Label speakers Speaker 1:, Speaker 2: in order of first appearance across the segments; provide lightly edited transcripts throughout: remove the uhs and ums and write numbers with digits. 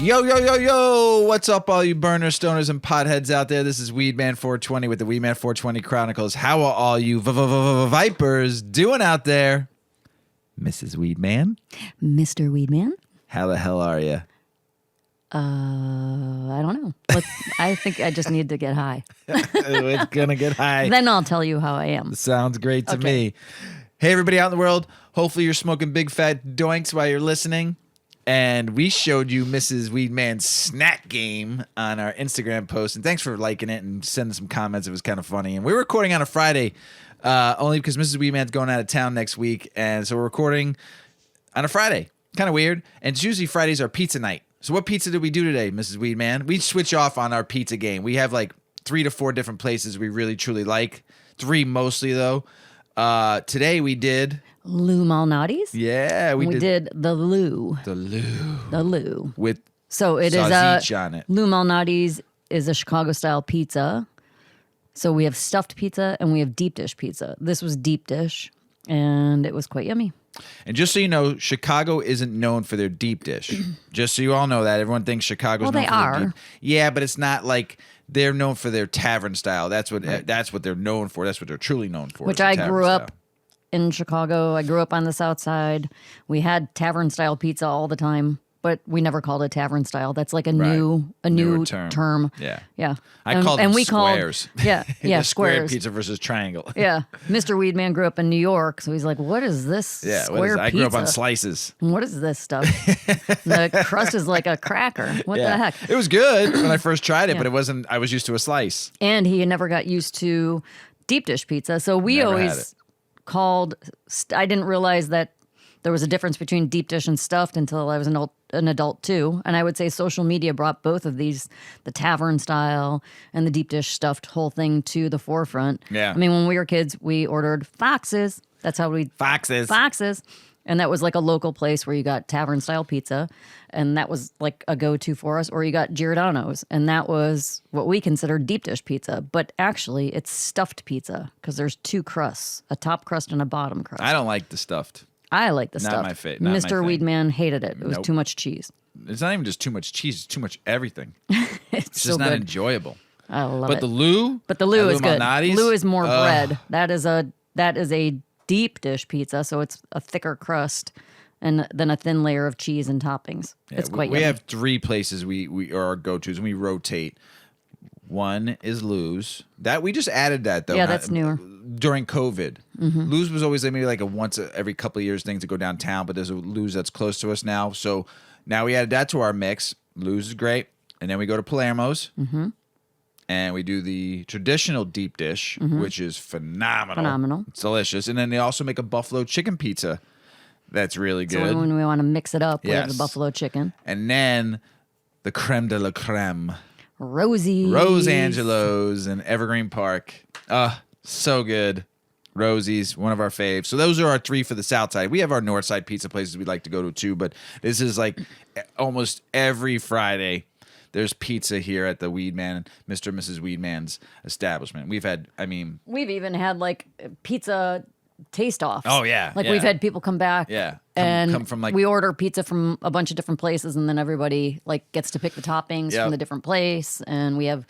Speaker 1: Yo, yo, yo, yo! What's up, all you burners, stoners, and potheads out there? This is Weedman 420 with the Weedman 420 Chronicles. How are all you vipers doing out there? Mrs. Weedman?
Speaker 2: Mr. Weedman?
Speaker 1: How the hell are you?
Speaker 2: I don't know. I think I just need to get high.
Speaker 1: It's gonna get high.
Speaker 2: Then I'll tell you how I am.
Speaker 1: Sounds great to me. Hey, everybody out in the world. Hopefully you're smoking big fat doinks while you're listening. And we showed you Mrs. Weedman's snack game on our Instagram post. And thanks for liking it and sending some comments. It was kind of funny. And we're recording on a Friday only because Mrs. Weedman's going out of town next week. And so we're recording on a Friday. Kind of weird. And it's usually Fridays are pizza night. So what pizza did we do today, Mrs. Weedman? We switch off on our pizza game. We have like 3 to 4 different places we really, truly like. 3 mostly, though. Today we did...
Speaker 2: Lou Malnati's?
Speaker 1: Yeah,
Speaker 2: we did the Lou.
Speaker 1: The Lou.
Speaker 2: The Lou.
Speaker 1: With
Speaker 2: so it is
Speaker 1: sausage on it.
Speaker 2: Lou Malnati's is a Chicago-style pizza. So we have stuffed pizza and we have deep dish pizza. This was deep dish, and it was quite yummy.
Speaker 1: And just so you know, Chicago isn't known for their deep dish. Just so you all know that. Everyone thinks Chicago's known for their deep. Yeah, but it's not like they're known for their tavern style. That's what they're known for. That's what they're truly known for.
Speaker 2: Which I grew up in Chicago. I grew up on the South Side. We had tavern style pizza all the time, but we never called it tavern style. That's like a new term.
Speaker 1: Yeah.
Speaker 2: Yeah.
Speaker 1: I called them squares.
Speaker 2: Squares.
Speaker 1: Square pizza versus triangle.
Speaker 2: Yeah. Mr. Weedman grew up in New York, so he's like, what is this square pizza?
Speaker 1: I grew up on slices.
Speaker 2: What is this stuff? The crust is like a cracker. What the heck?
Speaker 1: It was good when I first tried it, but it wasn't, I was used to a slice.
Speaker 2: And he never got used to deep dish pizza, so we always called... I didn't realize that there was a difference between deep dish and stuffed until I was an adult too. And I would say social media brought both of these, the tavern style and the deep dish stuffed whole thing, to the forefront.
Speaker 1: Yeah.
Speaker 2: I mean, when we were kids, we ordered Foxes. That's how we... Foxes. And that was like a local place where you got tavern style pizza. And that was like a go-to for us. Or you got Giordano's. And that was what we considered deep dish pizza. But actually, it's stuffed pizza because there's 2 crusts, a top crust and a bottom crust.
Speaker 1: I don't like the stuffed.
Speaker 2: I like the stuffed.
Speaker 1: Not my favorite.
Speaker 2: Mr. Weedman hated it. It was too much cheese.
Speaker 1: It's not even just too much cheese. It's too much everything.
Speaker 2: It's
Speaker 1: just
Speaker 2: so
Speaker 1: not
Speaker 2: good.
Speaker 1: Enjoyable.
Speaker 2: I love
Speaker 1: it. But the Lou
Speaker 2: is good.
Speaker 1: Malnati's,
Speaker 2: Lou is more bread. That is a deep dish pizza, so it's a thicker crust and then a thin layer of cheese and toppings. Yeah, it's quite yummy.
Speaker 1: We have 3 places we are our go-tos, and we rotate. One is Lou's. That we just added that though.
Speaker 2: Yeah, that's newer.
Speaker 1: During COVID, Lou's was always maybe like a once every couple of years thing to go downtown, but there's a Lou's that's close to us now. So now we added that to our mix. Lou's is great, and then we go to Palermo's, and we do the traditional deep dish, which is phenomenal. It's delicious, and then they also make a buffalo chicken pizza. That's really good.
Speaker 2: So when we want to mix it up, we have the buffalo chicken,
Speaker 1: and then the creme de la creme. Rose Angelo's in Evergreen Park. So good. Rosie's, one of our faves. So those are our 3 for the South Side. We have our North Side pizza places we'd like to go to too, but this is like almost every Friday there's pizza here at the Weedman, Mr. and Mrs. Weedman's establishment. We've even had like pizza taste-offs. Oh, yeah.
Speaker 2: Like we've had people come back.
Speaker 1: Yeah.
Speaker 2: Come from like, we order pizza from a bunch of different places, and then everybody like gets to pick the toppings from the different place, and we have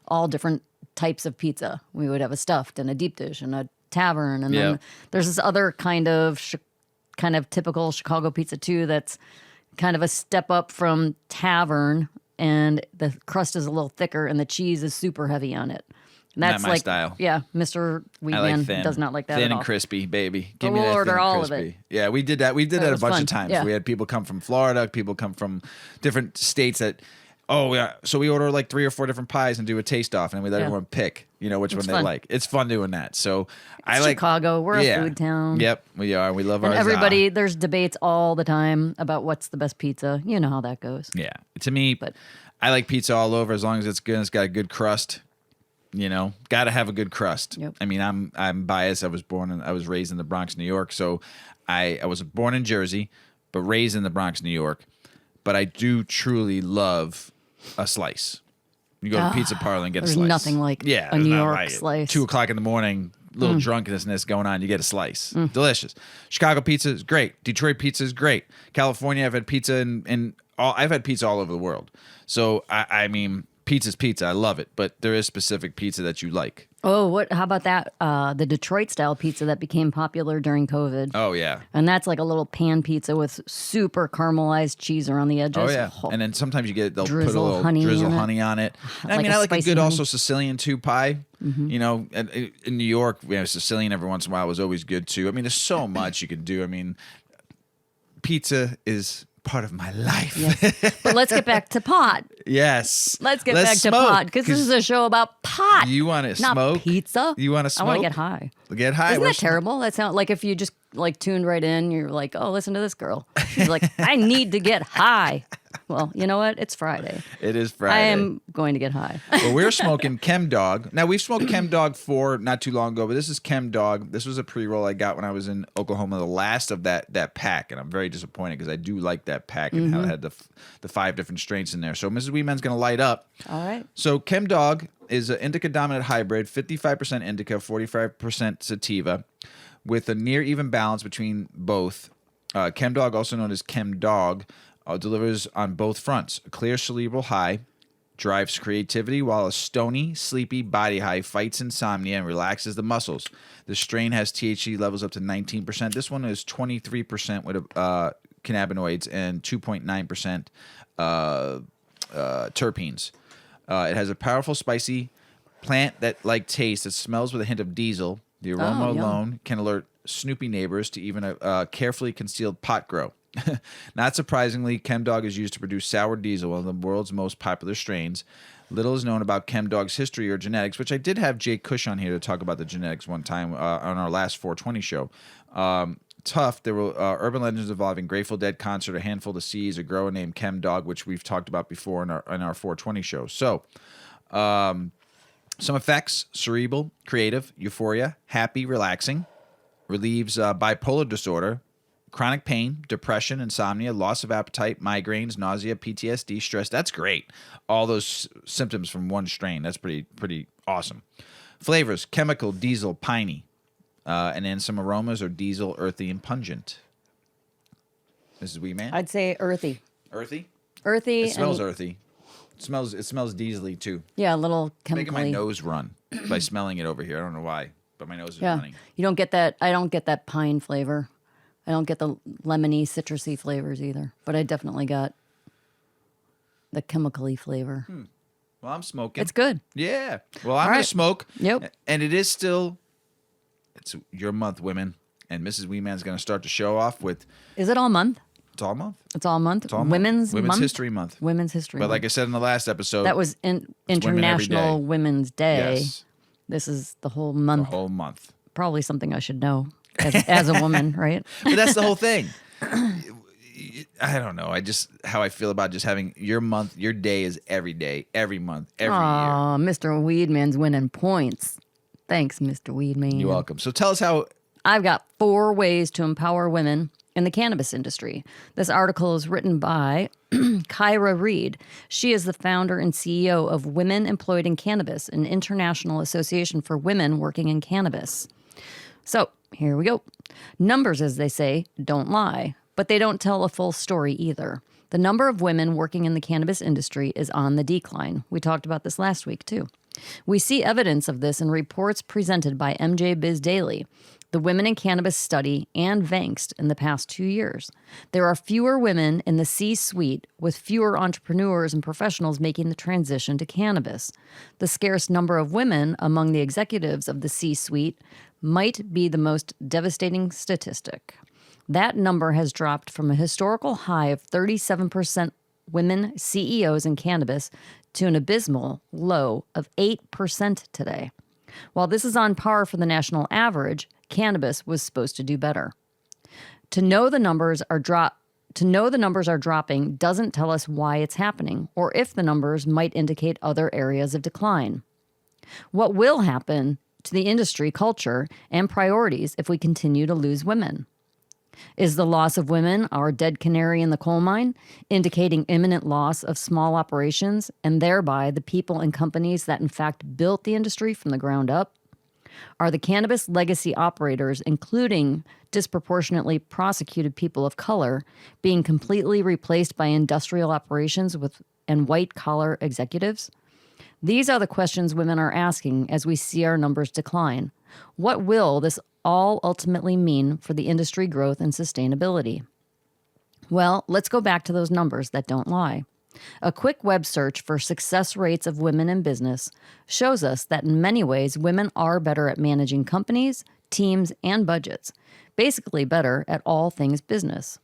Speaker 2: all different types of pizza. We would have a stuffed and a deep dish and a tavern, and then there's this other kind of typical Chicago pizza too that's kind of a step up from tavern, and the crust is a little thicker and the cheese is super heavy on it. That's
Speaker 1: not my style.
Speaker 2: Yeah, Mr. Weedman does not like that
Speaker 1: thin
Speaker 2: at all.
Speaker 1: and crispy, baby. Give
Speaker 2: me
Speaker 1: that
Speaker 2: order
Speaker 1: thin
Speaker 2: all
Speaker 1: crispy.
Speaker 2: of it.
Speaker 1: Yeah, we did that. We did that a bunch of times.
Speaker 2: Yeah.
Speaker 1: We had people come from Florida, people come from different states that, so we order like 3 or 4 different pies and do a taste off, and we let everyone pick, which one they like. It's fun doing that. So I like
Speaker 2: Chicago. We're a food town.
Speaker 1: Yep, we are. We love
Speaker 2: and
Speaker 1: ours.
Speaker 2: Everybody, there's debates all the time about what's the best pizza. You know how that goes.
Speaker 1: Yeah, to me, I like pizza all over as long as it's good. It's got a good crust. Got to have a good crust.
Speaker 2: Yep.
Speaker 1: I mean, I'm biased. I was raised in the Bronx, New York. So I was born in Jersey, but raised in the Bronx, New York. But I do truly love a slice. You go to a pizza parlor and get a slice.
Speaker 2: There's nothing like a New York slice.
Speaker 1: 2:00 in the morning, little drunkenness going on. You get a slice. Delicious. Chicago pizza is great. Detroit pizza is great. California, I've had pizza in I've had pizza all over the world. So I mean, pizza's pizza. I love it, but there is specific pizza that you like.
Speaker 2: Oh, what? How about that? The Detroit style pizza that became popular during COVID.
Speaker 1: Oh yeah.
Speaker 2: And that's like a little pan pizza with super caramelized cheese around the edges.
Speaker 1: Oh yeah. And then sometimes they'll put a
Speaker 2: Drizzle
Speaker 1: little
Speaker 2: honey
Speaker 1: drizzle
Speaker 2: in it.
Speaker 1: honey on it. And I
Speaker 2: Like
Speaker 1: mean,
Speaker 2: a
Speaker 1: I like a
Speaker 2: spicy
Speaker 1: good
Speaker 2: honey.
Speaker 1: also Sicilian too pie. You know, in New York, Sicilian every once in a while was always good too. I mean, there's so much you can do. I mean, pizza is part of my life.
Speaker 2: Yes. But let's get back to pot.
Speaker 1: Yes.
Speaker 2: Let's get back to pot because this is a show about pot.
Speaker 1: You want to
Speaker 2: not
Speaker 1: smoke?
Speaker 2: pizza.
Speaker 1: You want to smoke?
Speaker 2: I want to get high.
Speaker 1: Get high.
Speaker 2: Isn't that terrible? That sounds like if you just like tuned right in, you're like, oh, listen to this girl. She's like, I need to get high. Well, you know what? It's Friday.
Speaker 1: It is Friday.
Speaker 2: I am going to get high.
Speaker 1: Well, we're smoking ChemDawg. Now, we've smoked ChemDawg 4 not too long ago, but this is ChemDawg. This was a pre-roll I got when I was in Oklahoma, the last of that pack, and I'm very disappointed because I do like that pack and how it had the 5 different strains in there. So Mrs. Weedman's going to light up.
Speaker 2: All right.
Speaker 1: So ChemDawg is an indica-dominant hybrid, 55% indica, 45% sativa, with a near-even balance between both. ChemDawg, also known as ChemDawg, delivers on both fronts. A clear cerebral high drives creativity, while a stony, sleepy body high fights insomnia and relaxes the muscles. The strain has THC levels up to 19%. This one is 23% with cannabinoids and 2.9% terpenes. It has a powerful, spicy plant that like taste. It smells with a hint of diesel. The aroma alone can alert snoopy neighbors to even a carefully concealed pot grow. Not surprisingly, ChemDawg is used to produce sour diesel, one of the world's most popular strains. Little is known about ChemDawg's history or genetics, which I did have Jay Cush on here to talk about the genetics one time on our last 420 show. Tough, there were urban legends involving Grateful Dead concert, a handful of seeds, a grower named ChemDawg, which we've talked about before in our 420 show. So, some effects: cerebral, creative, euphoria, happy, relaxing, relieves bipolar disorder, chronic pain, depression, insomnia, loss of appetite, migraines, nausea, PTSD, stress. That's great. All those symptoms from one strain. That's pretty awesome. Flavors: chemical, diesel, piney. And then some aromas are diesel, earthy, and pungent. Mrs. Weedman?
Speaker 2: I'd say earthy.
Speaker 1: Earthy?
Speaker 2: Earthy.
Speaker 1: It smells earthy. It smells diesely too.
Speaker 2: Yeah, a little
Speaker 1: Making
Speaker 2: chemically.
Speaker 1: my nose run by smelling it over here. I don't know why, but my nose is running.
Speaker 2: You don't get that. I don't get that pine flavor. I don't get the lemony, citrusy flavors either. But I definitely got the chemically flavor.
Speaker 1: Well, I'm smoking.
Speaker 2: It's good.
Speaker 1: Yeah. Well, I'm going to smoke.
Speaker 2: Yep.
Speaker 1: And it is still, it's your month, women. And Mrs. Weedman's going to start to show off with.
Speaker 2: Is it all month?
Speaker 1: It's all month.
Speaker 2: It's all month.
Speaker 1: It's all
Speaker 2: Women's
Speaker 1: month.
Speaker 2: month?
Speaker 1: History Month.
Speaker 2: Women's History
Speaker 1: But
Speaker 2: Month.
Speaker 1: like I said in the last episode,
Speaker 2: That was International
Speaker 1: Day.
Speaker 2: Women's Day.
Speaker 1: Yes,
Speaker 2: This is the whole
Speaker 1: the
Speaker 2: month.
Speaker 1: whole month.
Speaker 2: Probably something I should know as a woman, right?
Speaker 1: But that's the whole thing. I don't know. How I feel about just having your month, your day is every day, every month, every year.
Speaker 2: Aw, Mr. Weedman's winning points. Thanks, Mr. Weedman.
Speaker 1: You're welcome. So tell us how.
Speaker 2: I've got 4 ways to empower women in the cannabis industry. This article is written by Kyra Reed. She is the founder and CEO of Women Employed in Cannabis, an international association for women working in cannabis. So here we go. Numbers, as they say, don't lie, but they don't tell a full story either. The number of women working in the cannabis industry is on the decline. We talked about this last week, too. We see evidence of this in reports presented by MJ Biz Daily, the Women in Cannabis Study, and Vangst in the past 2 years. There are fewer women in the C-suite, with fewer entrepreneurs and professionals making the transition to cannabis. The scarce number of women among the executives of the C-suite might be the most devastating statistic. That number has dropped from a historical high of 37% women CEOs in cannabis to an abysmal low of 8% today. While this is on par for the national average, cannabis was supposed to do better. To know the numbers are dropping doesn't tell us why it's happening or if the numbers might indicate other areas of decline. What will happen to the industry culture and priorities if we continue to lose women? Is the loss of women our dead canary in the coal mine, indicating imminent loss of small operations and thereby the people and companies that in fact built the industry from the ground up? Are the cannabis legacy operators, including disproportionately prosecuted people of color, being completely replaced by industrial operations and white-collar executives? These are the questions women are asking as we see our numbers decline. What will this all ultimately mean for the industry growth and sustainability? Well, let's go back to those numbers that don't lie. A quick web search for success rates of women in business shows us that in many ways, women are better at managing companies, teams, and budgets, basically better at all things business.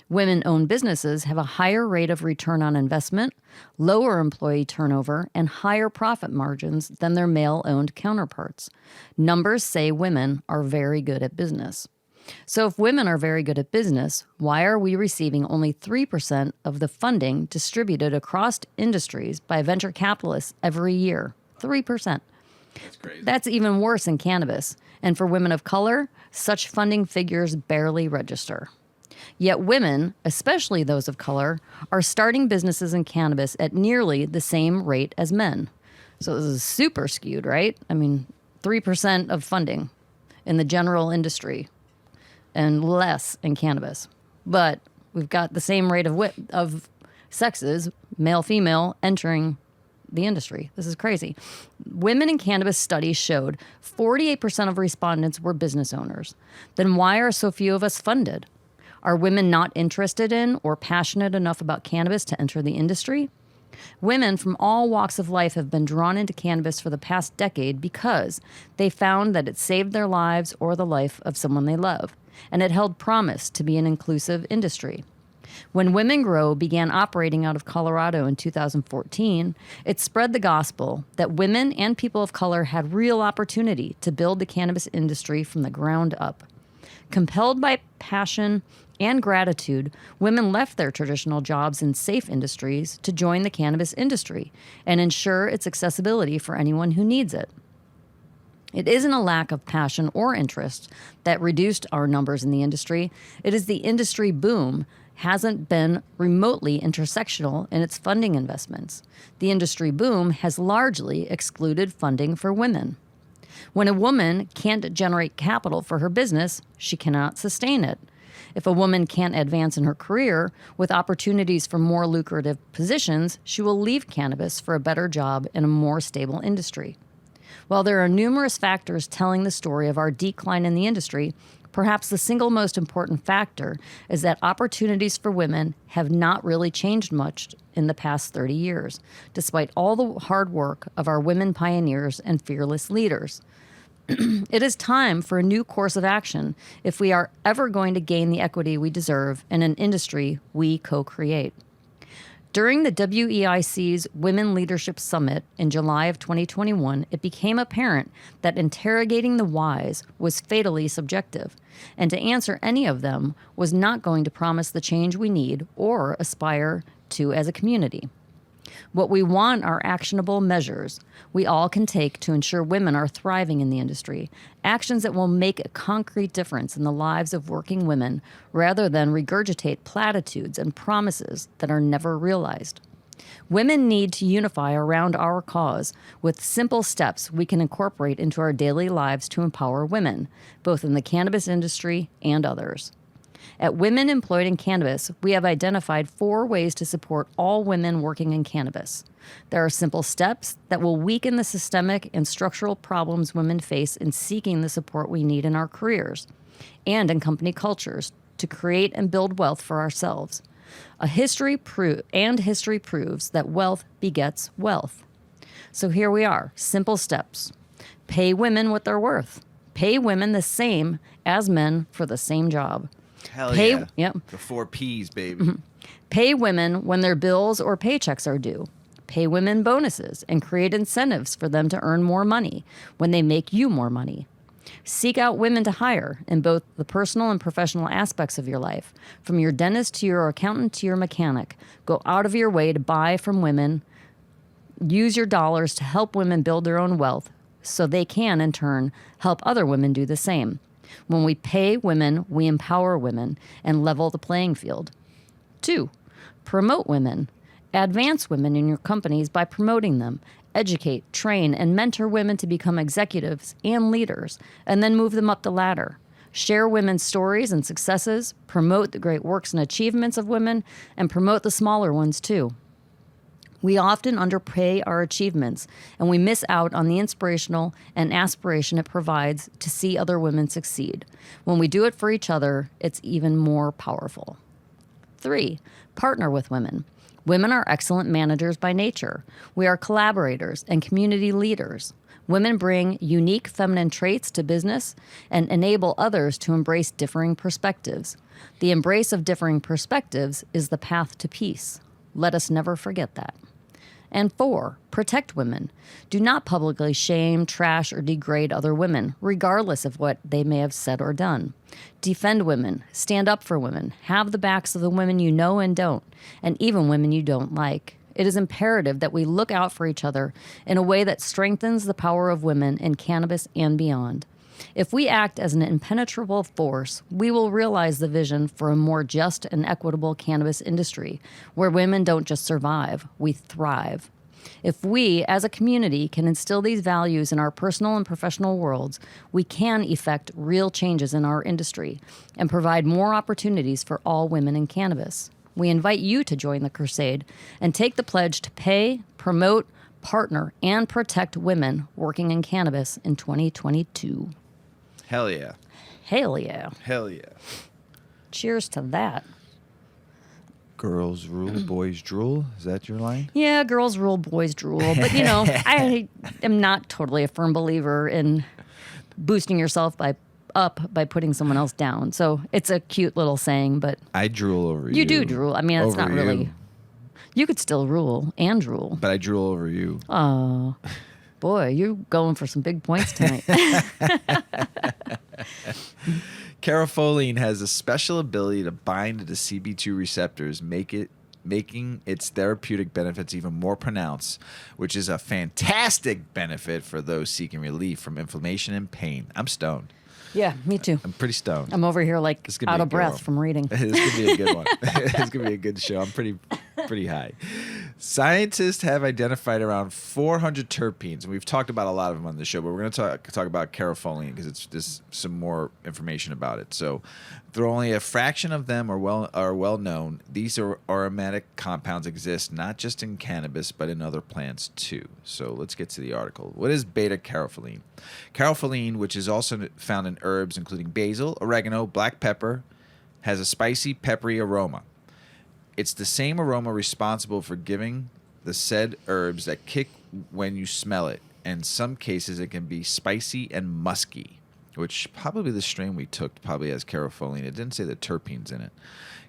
Speaker 2: Women-owned businesses have a higher rate of return on investment, lower employee turnover, and higher profit margins than their male-owned counterparts. Numbers say women are very good at business. So if women are very good at business, why are we receiving only 3% of the funding distributed across industries by venture capitalists every year? 3%.
Speaker 1: That's crazy.
Speaker 2: That's even worse in cannabis. And for women of color, such funding figures barely register. Yet women, especially those of color, are starting businesses in cannabis at nearly the same rate as men. So this is super skewed, right? I mean, 3% of funding in the general industry and less in cannabis. But we've got the same rate of sexes, male, female, entering the industry. This is crazy. Women in cannabis studies showed 48% of respondents were business owners. Then why are so few of us funded? Are women not interested in or passionate enough about cannabis to enter the industry? Women from all walks of life have been drawn into cannabis for the past decade because they found that it saved their lives or the life of someone they love, and it held promise to be an inclusive industry. When Women Grow began operating out of Colorado in 2014, it spread the gospel that women and people of color had real opportunity to build the cannabis industry from the ground up. Compelled by passion and gratitude, women left their traditional jobs in safe industries to join the cannabis industry and ensure its accessibility for anyone who needs it. It isn't a lack of passion or interest that reduced our numbers in the industry. It is the industry boom hasn't been remotely intersectional in its funding investments. The industry boom has largely excluded funding for women. When a woman can't generate capital for her business, she cannot sustain it. If a woman can't advance in her career with opportunities for more lucrative positions, she will leave cannabis for a better job in a more stable industry. While there are numerous factors telling the story of our decline in the industry, perhaps the single most important factor is that opportunities for women have not really changed much in the past 30 years, despite all the hard work of our women pioneers and fearless leaders. It is time for a new course of action if we are ever going to gain the equity we deserve in an industry we co-create. During the WEIC's Women Leadership Summit in July of 2021, it became apparent that interrogating the whys was fatally subjective, and to answer any of them was not going to promise the change we need or aspire to as a community. What we want are actionable measures we all can take to ensure women are thriving in the industry, actions that will make a concrete difference in the lives of working women rather than regurgitate platitudes and promises that are never realized. Women need to unify around our cause with simple steps we can incorporate into our daily lives to empower women, both in the cannabis industry and others. At Women Employed in Cannabis, we have identified 4 ways to support all women working in cannabis. There are simple steps that will weaken the systemic and structural problems women face in seeking the support we need in our careers and in company cultures to create and build wealth for ourselves. History proves that wealth begets wealth. So here we are, simple steps. Pay women what they're worth. Pay women the same as men for the same job.
Speaker 1: Hell yeah.
Speaker 2: Yep.
Speaker 1: The 4 Ps, baby.
Speaker 2: Mm-hmm. Pay women when their bills or paychecks are due. Pay women bonuses and create incentives for them to earn more money when they make you more money. Seek out women to hire in both the personal and professional aspects of your life, from your dentist to your accountant to your mechanic. Go out of your way to buy from women. Use your dollars to help women build their own wealth so they can, in turn, help other women do the same. When we pay women, we empower women and level the playing field. 2, promote women. Advance women in your companies by promoting them. educate, train, and mentor women to become executives and leaders, and then move them up the ladder. Share women's stories and successes, promote the great works and achievements of women, and promote the smaller ones too. We often underpay our achievements, and we miss out on the inspirational and aspiration it provides to see other women succeed. When we do it for each other, it's even more powerful. 3, partner with women. Women are excellent managers by nature. We are collaborators and community leaders. Women bring unique feminine traits to business and enable others to embrace differing perspectives. The embrace of differing perspectives is the path to peace. Let us never forget that. And 4, protect women. Do not publicly shame, trash, or degrade other women, regardless of what they may have said or done. Defend women, stand up for women, have the backs of the women you know and don't, and even women you don't like. It is imperative that we look out for each other in a way that strengthens the power of women in cannabis and beyond. If we act as an impenetrable force, we will realize the vision for a more just and equitable cannabis industry, where women don't just survive, we thrive. If we, as a community, can instill these values in our personal and professional worlds, we can effect real changes in our industry and provide more opportunities for all women in cannabis. We invite you to join the crusade and take the pledge to pay, promote, partner, and protect women working in cannabis in 2022.
Speaker 1: Hell yeah.
Speaker 2: Hell yeah.
Speaker 1: Hell yeah.
Speaker 2: Cheers to that.
Speaker 1: Girls rule, boys drool. Is that your line?
Speaker 2: Yeah, girls rule, boys drool. But, I am not totally a firm believer in boosting yourself up by putting someone else down. So it's a cute little saying, but...
Speaker 1: I drool over you.
Speaker 2: You do drool. I mean, it's
Speaker 1: Over
Speaker 2: not really...
Speaker 1: you.
Speaker 2: You could still rule and drool.
Speaker 1: But I drool over you.
Speaker 2: Oh, boy, you're going for some big points tonight.
Speaker 1: Carofoline has a special ability to bind to the CB2 receptors, making its therapeutic benefits even more pronounced, which is a fantastic benefit for those seeking relief from inflammation and pain. I'm stoned.
Speaker 2: Yeah, me too.
Speaker 1: I'm pretty stoned.
Speaker 2: I'm over here like out of breath from reading.
Speaker 1: This could be a good one. This could be a good show. I'm pretty high. Scientists have identified around 400 terpenes, and we've talked about a lot of them on the show, but we're going to talk about carofoline because it's just some more information about it. So, though only a fraction of them are well known, these aromatic compounds exist not just in cannabis but in other plants too. So let's get to the article. What is beta-carofoline? Carofoline, which is also found in herbs including basil, oregano, black pepper, has a spicy, peppery aroma. It's the same aroma responsible for giving the said herbs that kick when you smell it. In some cases, it can be spicy and musky, which probably the strain we took probably has carofoline. It didn't say the terpenes in it.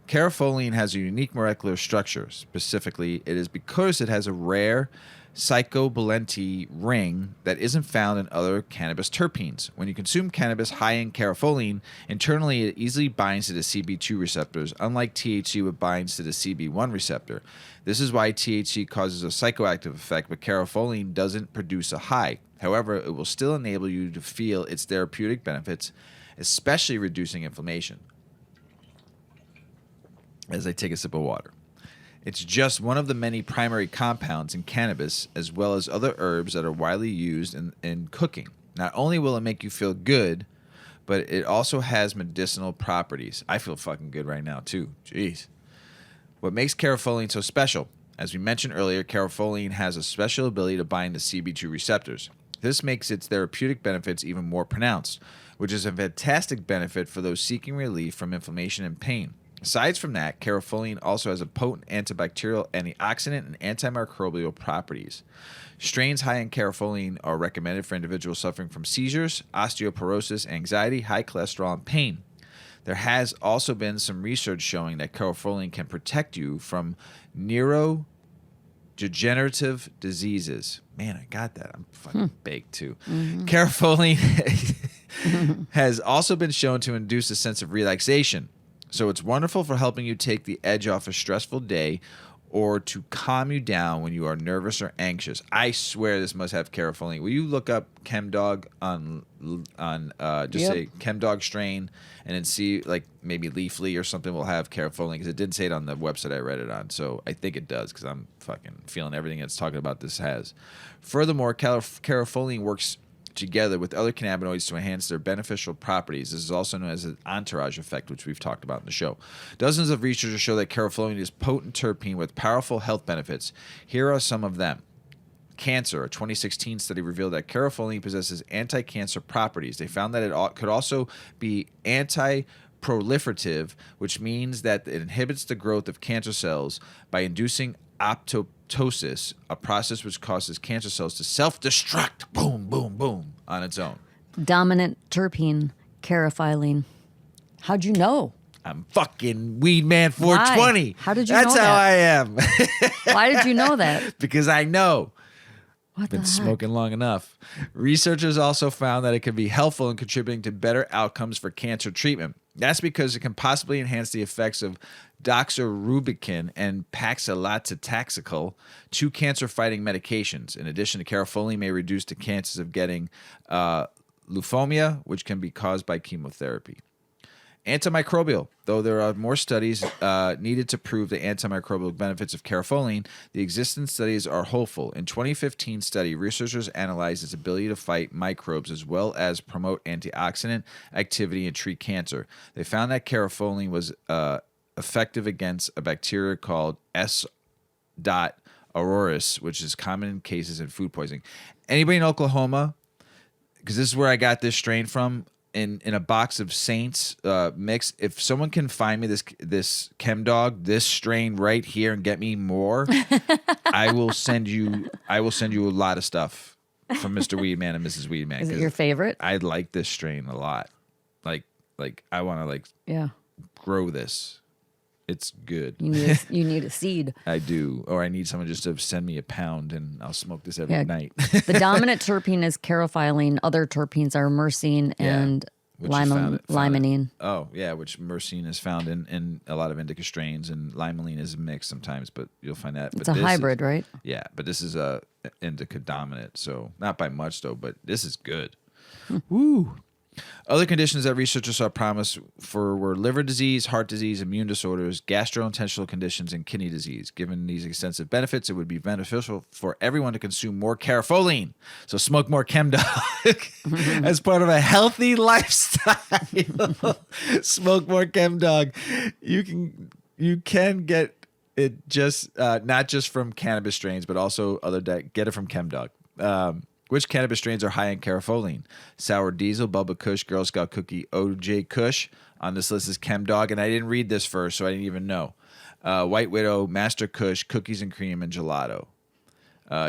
Speaker 1: Carofoline has a unique molecular structure. Specifically, it is because it has a rare psychobilente ring that isn't found in other cannabis terpenes. When you consume cannabis high in carofoline, internally it easily binds to the CB2 receptors, unlike THC which binds to the CB1 receptor. This is why THC causes a psychoactive effect, but carofoline doesn't produce a high. However, it will still enable you to feel its therapeutic benefits, especially reducing inflammation. As I take a sip of water. It's just one of the many primary compounds in cannabis, as well as other herbs that are widely used in cooking. Not only will it make you feel good, but it also has medicinal properties. I feel fucking good right now, too. Jeez. What makes carofoline so special? As we mentioned earlier, carofoline has a special ability to bind to CB2 receptors. This makes its therapeutic benefits even more pronounced, which is a fantastic benefit for those seeking relief from inflammation and pain. Aside from that, carofoline also has a potent antibacterial, antioxidant, and antimicrobial properties. Strains high in carofoline are recommended for individuals suffering from seizures, osteoporosis, anxiety, high cholesterol, and pain. There has also been some research showing that carofoline can protect you from neurodegenerative diseases. Man, I got that. I'm fucking baked too. Mm-hmm. Carofoline has also been shown to induce a sense of relaxation. So it's wonderful for helping you take the edge off a stressful day or to calm you down when you are nervous or anxious. I swear this must have carafilling. Will you look up ChemDawg on say ChemDawg strain and then see like maybe Leafly or something will have carafilling, because it didn't say it on the website I read it on. So I think it does, because I'm fucking feeling everything it's talking about this has. Furthermore, carafilling works together with other cannabinoids to enhance their beneficial properties. This is also known as an entourage effect, which we've talked about in the show. Dozens of researchers show that carafilling is potent terpene with powerful health benefits. Here are some of them. Cancer. A 2016 study revealed that carafilling possesses anti-cancer properties. They found that it could also be anti-proliferative, which means that it inhibits the growth of cancer cells by inducing apoptosis, a process which causes cancer cells to self-destruct, boom, boom, boom, on its own.
Speaker 2: Dominant terpene, carafilling. How'd you know?
Speaker 1: I'm fucking Weedman 420.
Speaker 2: Why? How did you know
Speaker 1: That's how I am.
Speaker 2: Why did you know that?
Speaker 1: Because I know.
Speaker 2: What
Speaker 1: Been
Speaker 2: the
Speaker 1: smoking long enough. Researchers also found that it can be helpful in contributing to better outcomes for cancer treatment. That's because it can possibly enhance the effects of doxorubicin and paclitaxel, two cancer-fighting medications. In addition, the carafilling may reduce the chances of getting leukemia, which can be caused by chemotherapy. Antimicrobial. Though there are more studies needed to prove the antimicrobial benefits of carafilling, the existing studies are hopeful. In 2015 study, researchers analyzed its ability to fight microbes as well as promote antioxidant activity and treat cancer. They found that carafilling was effective against a bacteria called S. aureus, which is common in cases in food poisoning. Anybody in Oklahoma, because this is where I got this strain from, in a box of Saints mix. If someone can find me this ChemDawg, this strain right here, and get me more, I will send you a lot of stuff from Mr. Weedman and Mrs. Weedman.
Speaker 2: Is it your favorite?
Speaker 1: I like this strain a lot. Like I want to grow this. It's good.
Speaker 2: You need a seed.
Speaker 1: I do. Or I need someone just to send me a pound and I'll smoke this every night.
Speaker 2: The dominant terpene is carafilling. Other terpenes are myrcene and limonene.
Speaker 1: Oh, yeah, which myrcene is found in a lot of indica strains, and limonene is mixed sometimes, but you'll find that.
Speaker 2: It's a hybrid, right?
Speaker 1: Yeah, but this is a indica dominant, so not by much though, but this is good. Woo! Other conditions that researchers saw promise for were liver disease, heart disease, immune disorders, gastrointestinal conditions, and kidney disease. Given these extensive benefits, it would be beneficial for everyone to consume more carafilling. So smoke more ChemDawg as part of a healthy lifestyle. Smoke more ChemDawg. You can get it just not just from cannabis strains, but also get it from ChemDawg. Which cannabis strains are high in carafilling? Sour Diesel, Bubba Kush, Girl Scout Cookie, OJ Kush. On this list is ChemDawg, and I didn't read this first, so I didn't even know. White Widow, Master Kush, Cookies and Cream, and Gelato.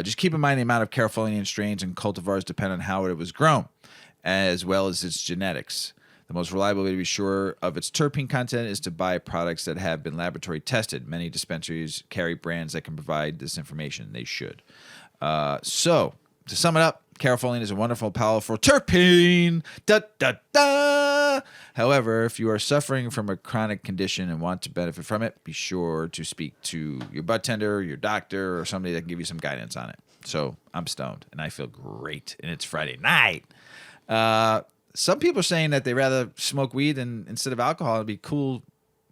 Speaker 1: Just keep in mind the amount of carafilling in strains and cultivars depend on how it was grown, as well as its genetics. The most reliable way to be sure of its terpene content is to buy products that have been laboratory tested. Many dispensaries carry brands that can provide this information. They should. So, to sum it up, carafilling is a wonderful, powerful terpene. Da, da, da. However, if you are suffering from a chronic condition and want to benefit from it, be sure to speak to your bud tender, your doctor, or somebody that can give you some guidance on it. So I'm stoned, and I feel great, and it's Friday night. Some people are saying that they rather smoke weed instead of alcohol. It'd be cool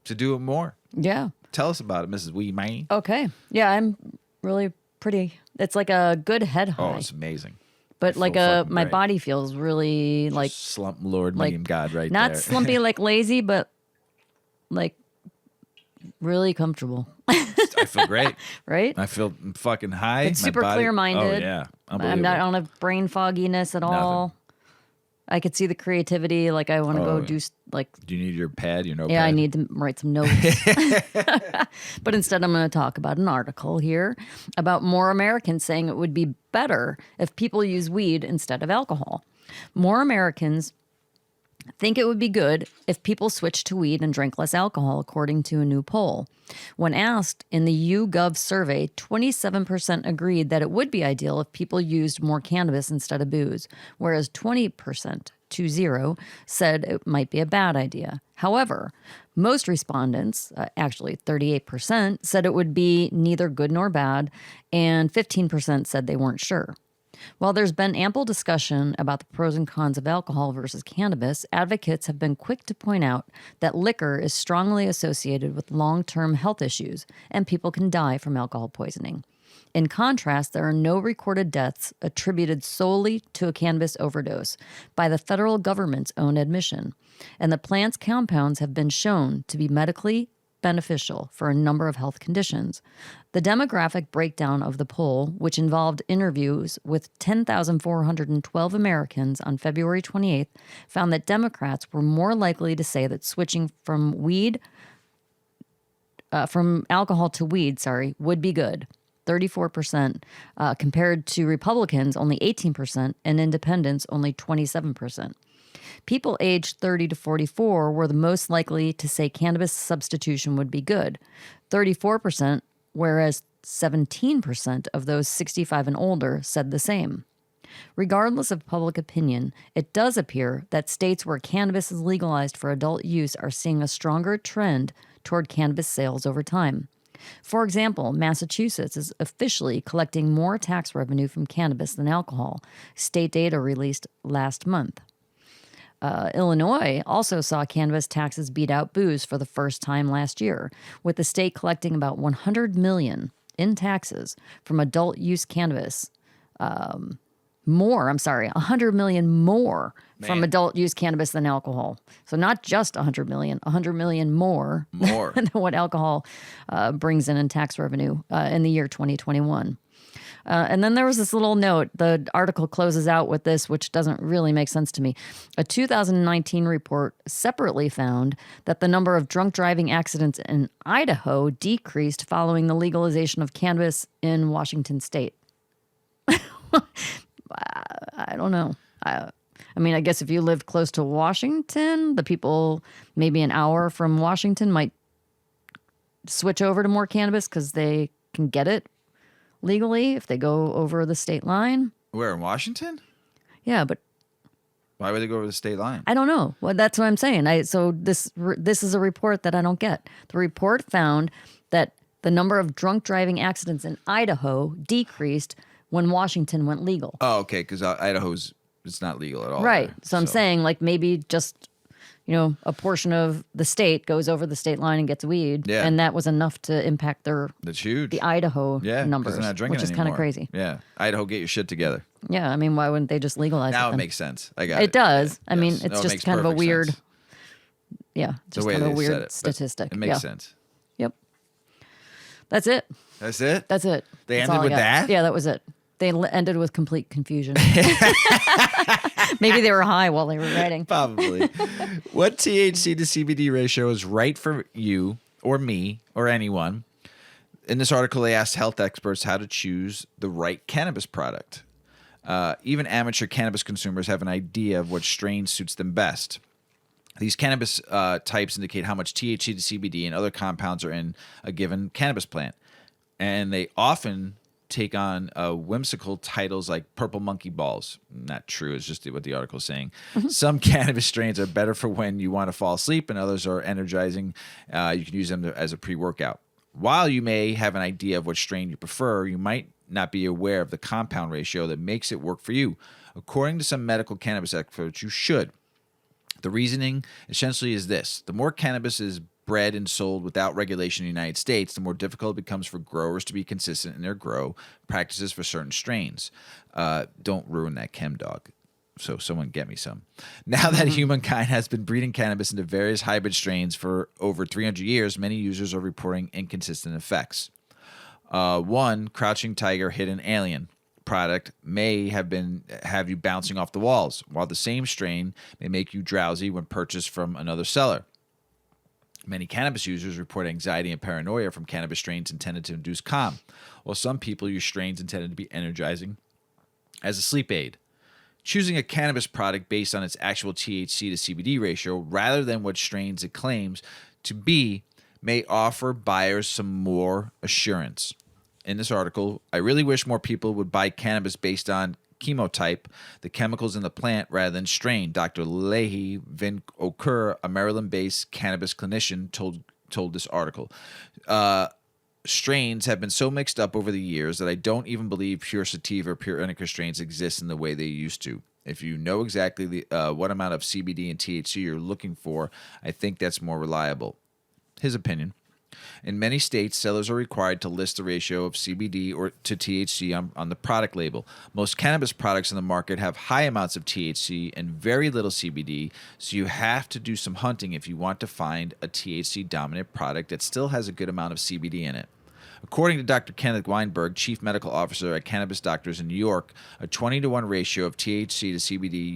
Speaker 1: to do it more.
Speaker 2: Yeah.
Speaker 1: Tell us about it, Mrs. Weedman.
Speaker 2: Okay. Yeah, I'm really pretty. It's like a good head high.
Speaker 1: Oh, it's amazing.
Speaker 2: But like my body feels really like
Speaker 1: slump Lord medium God right
Speaker 2: not
Speaker 1: there.
Speaker 2: Not slumpy like lazy, but like really comfortable.
Speaker 1: I feel great.
Speaker 2: Right?
Speaker 1: I feel fucking high.
Speaker 2: It's super clear-minded.
Speaker 1: Oh yeah.
Speaker 2: I don't have brain fogginess at all. I could see the creativity. Like I want to go do like.
Speaker 1: Do you need your pad? Your notepad?
Speaker 2: Yeah, I need to write some notes. But instead, I'm going to talk about an article here about more Americans saying it would be better if people use weed instead of alcohol. More Americans think it would be good if people switched to weed and drank less alcohol, according to a new poll. When asked in the YouGov survey, 27% agreed that it would be ideal if people used more cannabis instead of booze, whereas 20% said it might be a bad idea. However, most respondents, actually 38%, said it would be neither good nor bad, and 15% said they weren't sure. While there's been ample discussion about the pros and cons of alcohol versus cannabis, advocates have been quick to point out that liquor is strongly associated with long-term health issues, and people can die from alcohol poisoning. In contrast, there are no recorded deaths attributed solely to a cannabis overdose by the federal government's own admission, and the plant's compounds have been shown to be medically beneficial for a number of health conditions. The demographic breakdown of the poll, which involved interviews with 10,412 Americans on February 28th, found that Democrats were more likely to say that switching from alcohol to weed, would be good. 34%, compared to Republicans, only 18%, and independents, only 27%. People aged 30 to 44 were the most likely to say cannabis substitution would be good, 34%, whereas 17% of those 65 and older said the same. Regardless of public opinion, it does appear that states where cannabis is legalized for adult use are seeing a stronger trend toward cannabis sales over time. For example, Massachusetts is officially collecting more tax revenue from cannabis than alcohol, state data released last month. Illinois also saw cannabis taxes beat out booze for the first time last year, with the state collecting about $100 million in taxes from adult use cannabis. $100 million more from adult use cannabis than alcohol. So not just $100 million more than what alcohol brings in tax revenue in the year 2021. And then there was this little note. The article closes out with this, which doesn't really make sense to me. A 2019 report separately found that the number of drunk driving accidents in Idaho decreased following the legalization of cannabis in Washington state. I don't know. I mean, I guess if you live close to Washington, the people maybe an hour from Washington might switch over to more cannabis because they can get it legally if they go over the state line.
Speaker 1: Where, in Washington?
Speaker 2: Yeah, but
Speaker 1: why would they go over the state line?
Speaker 2: I don't know. Well, that's what I'm saying. So this is a report that I don't get. The report found that the number of drunk driving accidents in Idaho decreased when Washington went legal.
Speaker 1: Oh, okay, because Idaho's it's not legal at all.
Speaker 2: Right.
Speaker 1: There,
Speaker 2: so I'm saying like maybe just a portion of the state goes over the state line and gets weed, and that was enough to impact
Speaker 1: that's huge.
Speaker 2: The Idaho numbers,
Speaker 1: they're not drinking
Speaker 2: which is
Speaker 1: kind
Speaker 2: of crazy.
Speaker 1: Yeah, Idaho, get your shit together.
Speaker 2: Yeah, I mean, why wouldn't they just legalize it?
Speaker 1: Now
Speaker 2: then?
Speaker 1: it makes sense. I got it.
Speaker 2: It does.
Speaker 1: Yeah.
Speaker 2: I mean, it's just kind of a weird.
Speaker 1: Sense.
Speaker 2: Yeah, just
Speaker 1: the way
Speaker 2: kind of a
Speaker 1: they said
Speaker 2: weird
Speaker 1: it,
Speaker 2: statistic.
Speaker 1: It makes sense.
Speaker 2: Yep. That's it.
Speaker 1: That's it.
Speaker 2: That's it.
Speaker 1: They
Speaker 2: That's
Speaker 1: ended with that.
Speaker 2: Yeah, that was it. They ended with complete confusion. Maybe they were high while they were writing.
Speaker 1: Probably. What THC to CBD ratio is right for you or me or anyone? In this article, they asked health experts how to choose the right cannabis product. Even amateur cannabis consumers have an idea of what strain suits them best. These cannabis types indicate how much THC to CBD and other compounds are in a given cannabis plant. And they often take on whimsical titles like purple monkey balls. Not true. It's just what the article is saying. Some cannabis strains are better for when you want to fall asleep, and others are energizing. You can use them as a pre-workout. While you may have an idea of what strain you prefer, you might not be aware of the compound ratio that makes it work for you. According to some medical cannabis experts, you should. The reasoning essentially is this: the more cannabis is bred and sold without regulation in the United States, the more difficult it becomes for growers to be consistent in their grow practices for certain strains. Don't ruin that ChemDawg. So someone get me some. Now that humankind has been breeding cannabis into various hybrid strains for over 300 years, many users are reporting inconsistent effects. One, Crouching Tiger, Hidden Alien product may have you bouncing off the walls, while the same strain may make you drowsy when purchased from another seller. Many cannabis users report anxiety and paranoia from cannabis strains intended to induce calm, while some people use strains intended to be energizing as a sleep aid. Choosing a cannabis product based on its actual THC to CBD ratio rather than what strains it claims to be may offer buyers some more assurance. In this article, I really wish more people would buy cannabis based on chemotype, the chemicals in the plant rather than strain. Dr. Leahy Vin Okur, a Maryland-based cannabis clinician, told this article. Strains have been so mixed up over the years that I don't even believe pure sativa or pure indica strains exist in the way they used to. If you know exactly what amount of CBD and THC you're looking for, I think that's more reliable. His opinion. In many states, sellers are required to list the ratio of CBD or to THC on the product label. Most cannabis products in the market have high amounts of THC and very little CBD, so you have to do some hunting if you want to find a THC-dominant product that still has a good amount of CBD in it. According to Dr. Kenneth Weinberg, Chief Medical Officer at Cannabis Doctors in New York, a 20-to-1 ratio of THC to CBD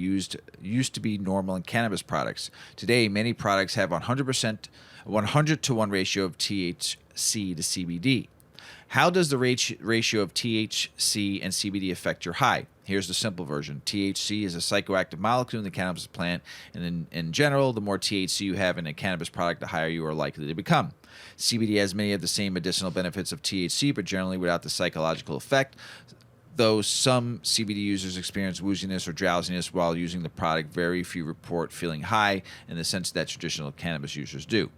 Speaker 1: used to be normal in cannabis products. Today, many products have 100-to-1 ratio of THC to CBD. How does the ratio of THC and CBD affect your high? Here's the simple version. THC is a psychoactive molecule in the cannabis plant, and in general, the more THC you have in a cannabis product, the higher you are likely to become. CBD has many of the same medicinal benefits of THC, but generally without the psychological effect, though some CBD users experience wooziness or drowsiness while using the product. Very few report feeling high in the sense that traditional cannabis users do.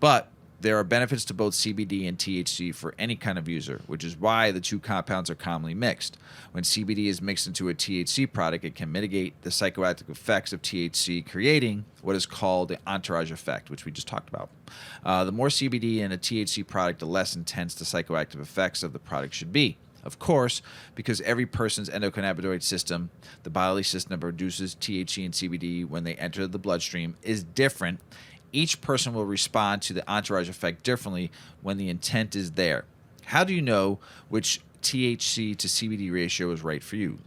Speaker 1: But there are benefits to both CBD and THC for any kind of user, which is why the two compounds are commonly mixed. When CBD is mixed into a THC product, it can mitigate the psychoactive effects of THC, creating what is called the entourage effect, which we just talked about. The more CBD in a THC product, the less intense the psychoactive effects of the product should be. Of course, because every person's endocannabinoid system, the bodily system that produces THC and CBD when they enter the bloodstream, is different. Each person will respond to the entourage effect differently when the intent is there. How do you know which THC to CBD ratio is right for you?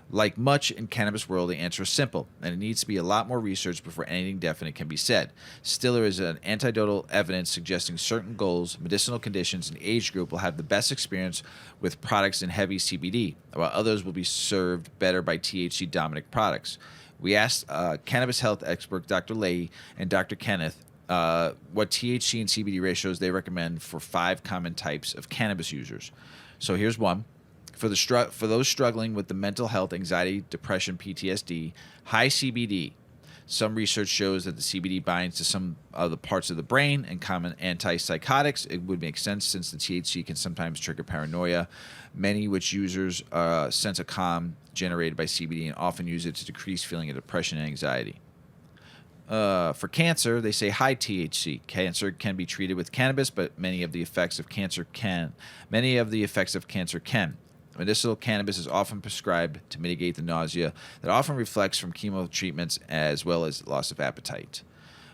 Speaker 1: Like much in cannabis world, the answer is simple, and it needs to be a lot more research before anything definite can be said. Still, there is an anecdotal evidence suggesting certain goals, medicinal conditions, and age group will have the best experience with products in heavy CBD, while others will be served better by THC-dominant products. We asked cannabis health expert Dr. Leahy and Dr. Kenneth what THC and CBD ratios they recommend for 5 common types of cannabis users. So here's one. For those struggling with the mental health, anxiety, depression, PTSD, high CBD. Some research shows that the CBD binds to some of the parts of the brain and common antipsychotics. It would make sense since the THC can sometimes trigger paranoia. Many which users sense a calm generated by CBD and often use it to decrease feeling of depression and anxiety. For cancer, they say high THC. Cancer can be treated with cannabis, but many of the effects of cancer can. Medicinal cannabis is often prescribed to mitigate the nausea that often reflects from chemo treatments as well as loss of appetite.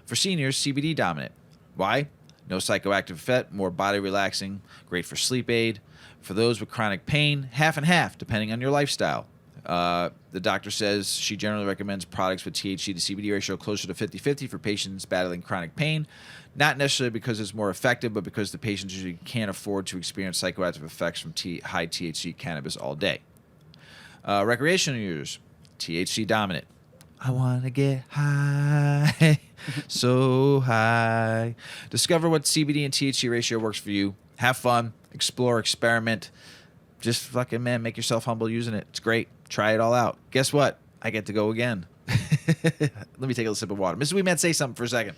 Speaker 1: For seniors, CBD dominant. Why? No psychoactive effect, more body relaxing, great for sleep aid. For those with chronic pain, half and half, depending on your lifestyle. The doctor says she generally recommends products with THC to CBD ratio closer to 50-50 for patients battling chronic pain, not necessarily because it's more effective, but because the patients usually can't afford to experience psychoactive effects from high THC cannabis all day. Recreational users, THC dominant. I want to get high, so high. Discover what CBD and THC ratio works for you. Have fun, explore, experiment. Just fucking, man, make yourself humble using it. It's great. Try it all out. Guess what? I get to go again. Let me take a sip of water. Mrs. Weedman, say something for a second.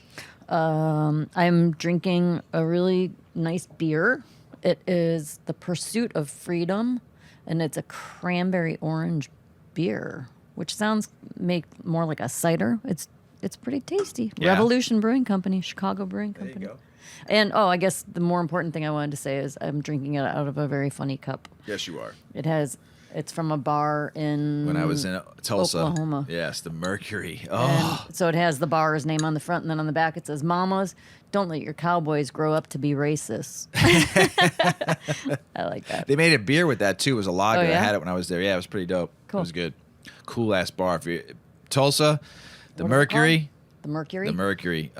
Speaker 2: I'm drinking a really nice beer. It is The Pursuit of Freedom, and it's a cranberry orange beer, which sounds more like a cider. It's pretty tasty.
Speaker 1: Yeah.
Speaker 2: Revolution Brewing Company, Chicago Brewing Company.
Speaker 1: There you go.
Speaker 2: And, I guess the more important thing I wanted to say is I'm drinking it out of a very funny cup.
Speaker 1: Yes, you are.
Speaker 2: It's from a bar in
Speaker 1: When I was in Tulsa.
Speaker 2: Oklahoma.
Speaker 1: Yes, the Mercury. Oh.
Speaker 2: And so it has the bar's name on the front, and then on the back it says, "Mamas, don't let your cowboys grow up to be racist." I like that.
Speaker 1: They made a beer with that, too. It was a lager.
Speaker 2: Oh, yeah?
Speaker 1: I had it when I was there. Yeah, it was pretty dope.
Speaker 2: Cool.
Speaker 1: It was good. Cool-ass bar. Tulsa, the
Speaker 2: What is it
Speaker 1: Mercury.
Speaker 2: called? The Mercury?
Speaker 1: The Mercury.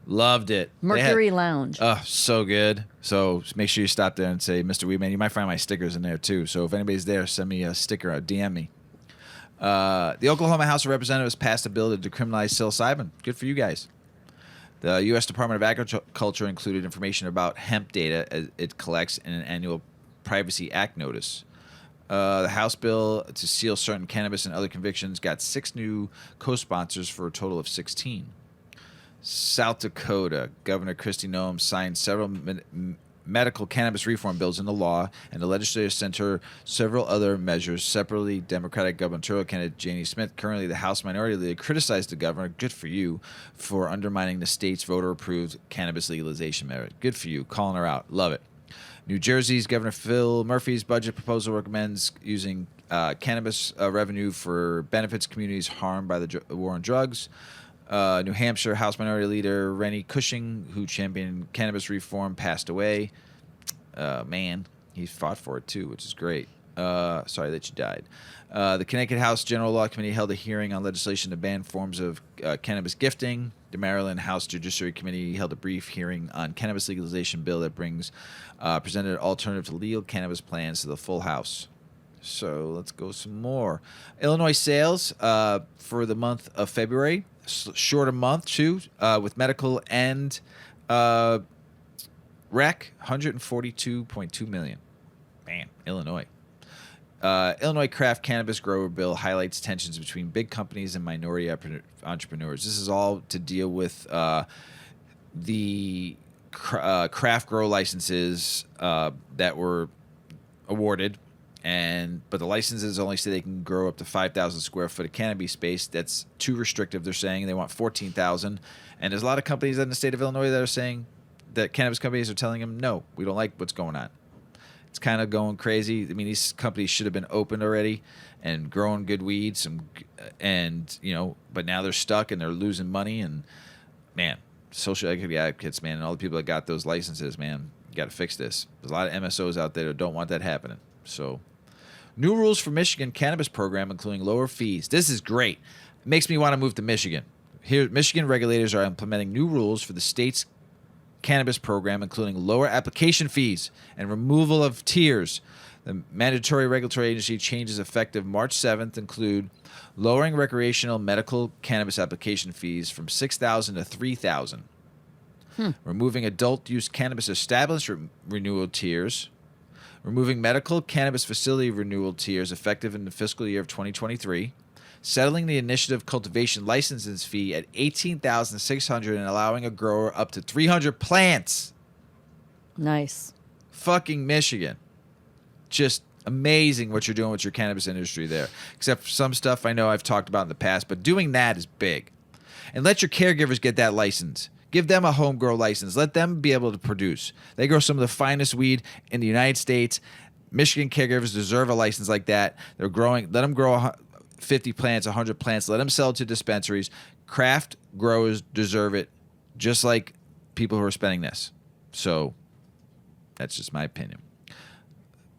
Speaker 1: Loved it.
Speaker 2: Mercury Lounge.
Speaker 1: So good. So make sure you stop there and say, Mr. Weedman, you might find my stickers in there too. So if anybody's there, send me a sticker or DM me. The Oklahoma House of Representatives passed a bill to decriminalize psilocybin. Good for you guys. The U.S. Department of Agriculture included information about hemp data as it collects in an annual Privacy Act notice. The House bill to seal certain cannabis and other convictions got 6 new co-sponsors for a total of 16. South Dakota, Governor Kristi Noem signed several medical cannabis reform bills into law, and the legislature sent her several other measures. Separately, Democratic gubernatorial candidate Janie Smith, currently the House Minority Leader, criticized the governor, good for you, for undermining the state's voter-approved cannabis legalization measure. Good for you, calling her out. Love it. New Jersey's Governor Phil Murphy's budget proposal recommends using cannabis revenue for benefits communities harmed by the war on drugs. New Hampshire House Minority Leader Rennie Cushing, who championed cannabis reform, passed away. Man, he fought for it too, which is great. Sorry that you died. The Connecticut House General Law Committee held a hearing on legislation to ban forms of cannabis gifting. The Maryland House Judiciary Committee held a brief hearing on cannabis legalization bill that brings presented an alternative to legal cannabis plans to the full House. So let's go some more. Illinois sales for the month of February, short a month too, with medical and rec, 142.2 million. Man, Illinois. Illinois craft cannabis grower bill highlights tensions between big companies and minority entrepreneurs. This is all to deal with the craft grow licenses that were awarded, but the licenses only say they can grow up to 5,000 square foot of cannabis space. That's too restrictive. They're saying they want 14,000, and there's a lot of companies in the state of Illinois that are saying that cannabis companies are telling them, no, we don't like what's going on. It's kind of going crazy. I mean, these companies should have been opened already and growing good weed, but now they're stuck and they're losing money. And man, social equity advocates, man, and all the people that got those licenses, man, you got to fix this. There's a lot of MSOs out there that don't want that happening. So, new rules for Michigan cannabis program, including lower fees. This is great. It makes me want to move to Michigan. Here, Michigan regulators are implementing new rules for the state's cannabis program, including lower application fees and removal of tiers. The mandatory regulatory agency changes effective March 7th include lowering recreational medical cannabis application fees from $6,000 to $3,000, removing adult use cannabis established renewal tiers, removing medical cannabis facility renewal tiers effective in the fiscal year of 2023, settling the initiative cultivation licenses fee at $18,600 and allowing a grower up to 300 plants.
Speaker 2: Nice.
Speaker 1: Fucking Michigan. Just amazing what you're doing with your cannabis industry there. Except for some stuff I know I've talked about in the past, but doing that is big. And let your caregivers get that license. Give them a home grow license. Let them be able to produce. They grow some of the finest weed in the United States. Michigan caregivers deserve a license like that. They're growing. Let them grow 50 plants, 100 plants. Let them sell to dispensaries. Craft growers deserve it, just like people who are spending this. So that's just my opinion.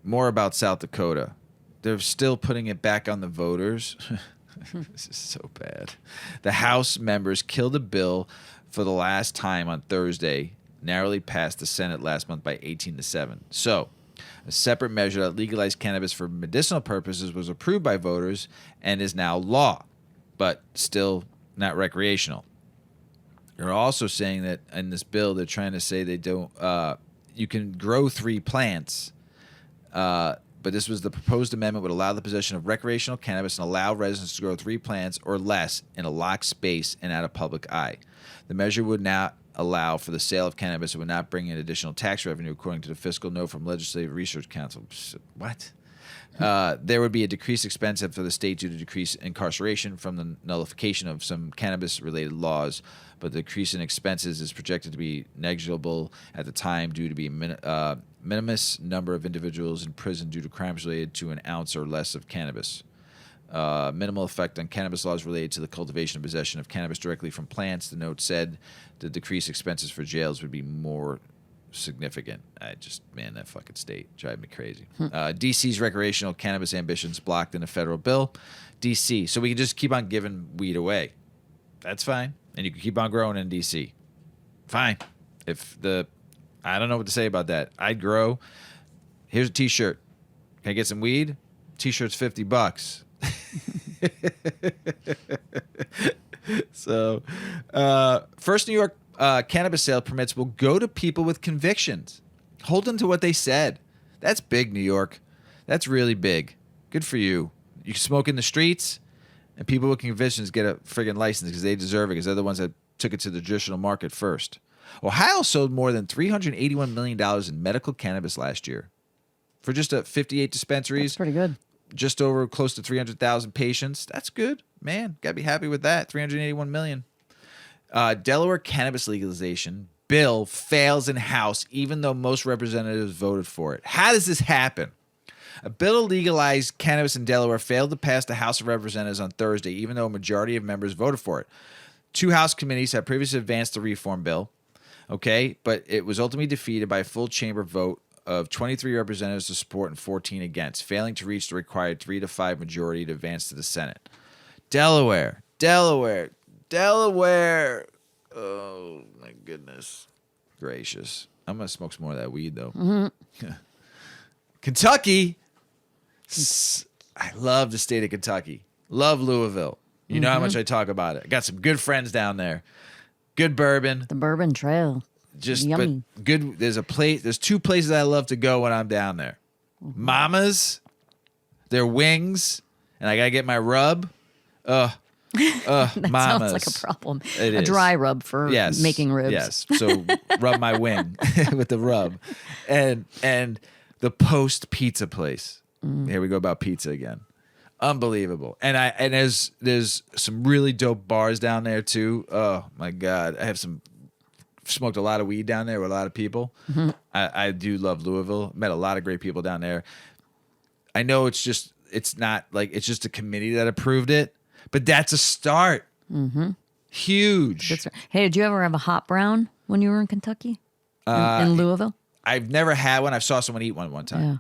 Speaker 1: More about South Dakota. They're still putting it back on the voters. This is so bad. The House members killed a bill for the last time on Thursday, narrowly passed the Senate last month by 18-7. So, a separate measure that legalized cannabis for medicinal purposes was approved by voters and is now law, but still not recreational. They're also saying that in this bill, they're trying to say they don't. You can grow 3 plants, but this was the proposed amendment would allow the possession of recreational cannabis and allow residents to grow 3 plants or less in a locked space and out of public eye. The measure would not allow for the sale of cannabis. It would not bring in additional tax revenue, according to the fiscal note from Legislative Research Council. What? There would be a decreased expense for the state due to decreased incarceration from the nullification of some cannabis-related laws, but the decrease in expenses is projected to be negligible at the time due to be minimus number of individuals in prison due to crimes related to an ounce or less of cannabis. Minimal effect on cannabis laws related to the cultivation and possession of cannabis directly from plants. The note said the decreased expenses for jails would be more significant. That fucking state drive me crazy. D.C.'s recreational cannabis ambitions blocked in a federal bill. D.C. So we can just keep on giving weed away. That's fine. And you can keep on growing in D.C. Fine. I don't know what to say about that. I'd grow. Here's a T-shirt. Can I get some weed? T-shirt's $50. So, first New York cannabis sale permits will go to people with convictions. Hold them to what they said. That's big, New York. That's really big. Good for you. You can smoke in the streets, and people with convictions get a friggin' license because they deserve it because they're the ones that took it to the traditional market first. Ohio sold more than $381 million in medical cannabis last year. For just 58 dispensaries.
Speaker 2: That's pretty good.
Speaker 1: Just over close to 300,000 patients. That's good. Man, got to be happy with that. 381 million. Delaware cannabis legalization bill fails in House even though most representatives voted for it. How does this happen? A bill to legalize cannabis in Delaware failed to pass the House of Representatives on Thursday even though a majority of members voted for it. 2 House committees have previously advanced the reform bill, okay, but it was ultimately defeated by a full chamber vote of 23 representatives to support and 14 against, failing to reach the required 3 to 5 majority to advance to the Senate. Delaware. Oh, my goodness gracious. I'm going to smoke some more of that weed, though. Mm-hmm. Kentucky. I love the state of Kentucky. Love Louisville. You know how much I talk about it. I got some good friends down there. Good bourbon.
Speaker 2: The Bourbon Trail.
Speaker 1: Just
Speaker 2: yummy.
Speaker 1: But good. There's 2 places I love to go when I'm down there. Mama's, their wings, and I gotta get my rub.
Speaker 2: That
Speaker 1: Mama's.
Speaker 2: sounds like a problem.
Speaker 1: It
Speaker 2: a
Speaker 1: is.
Speaker 2: dry rub for making ribs.
Speaker 1: Yes. So rub my wing with the rub, and the Post Pizza place. Here we go about pizza again. Unbelievable. And there's some really dope bars down there too. Oh my God. I have smoked a lot of weed down there with a lot of people. Mm-hmm. I do love Louisville. Met a lot of great people down there. I know it's just a committee that approved it, but that's a start. Mm-hmm. Huge.
Speaker 2: That's right. Hey, did you ever have a hot brown when you were in Kentucky? In Louisville?
Speaker 1: I've never had one. I saw someone eat one time.
Speaker 2: Yeah.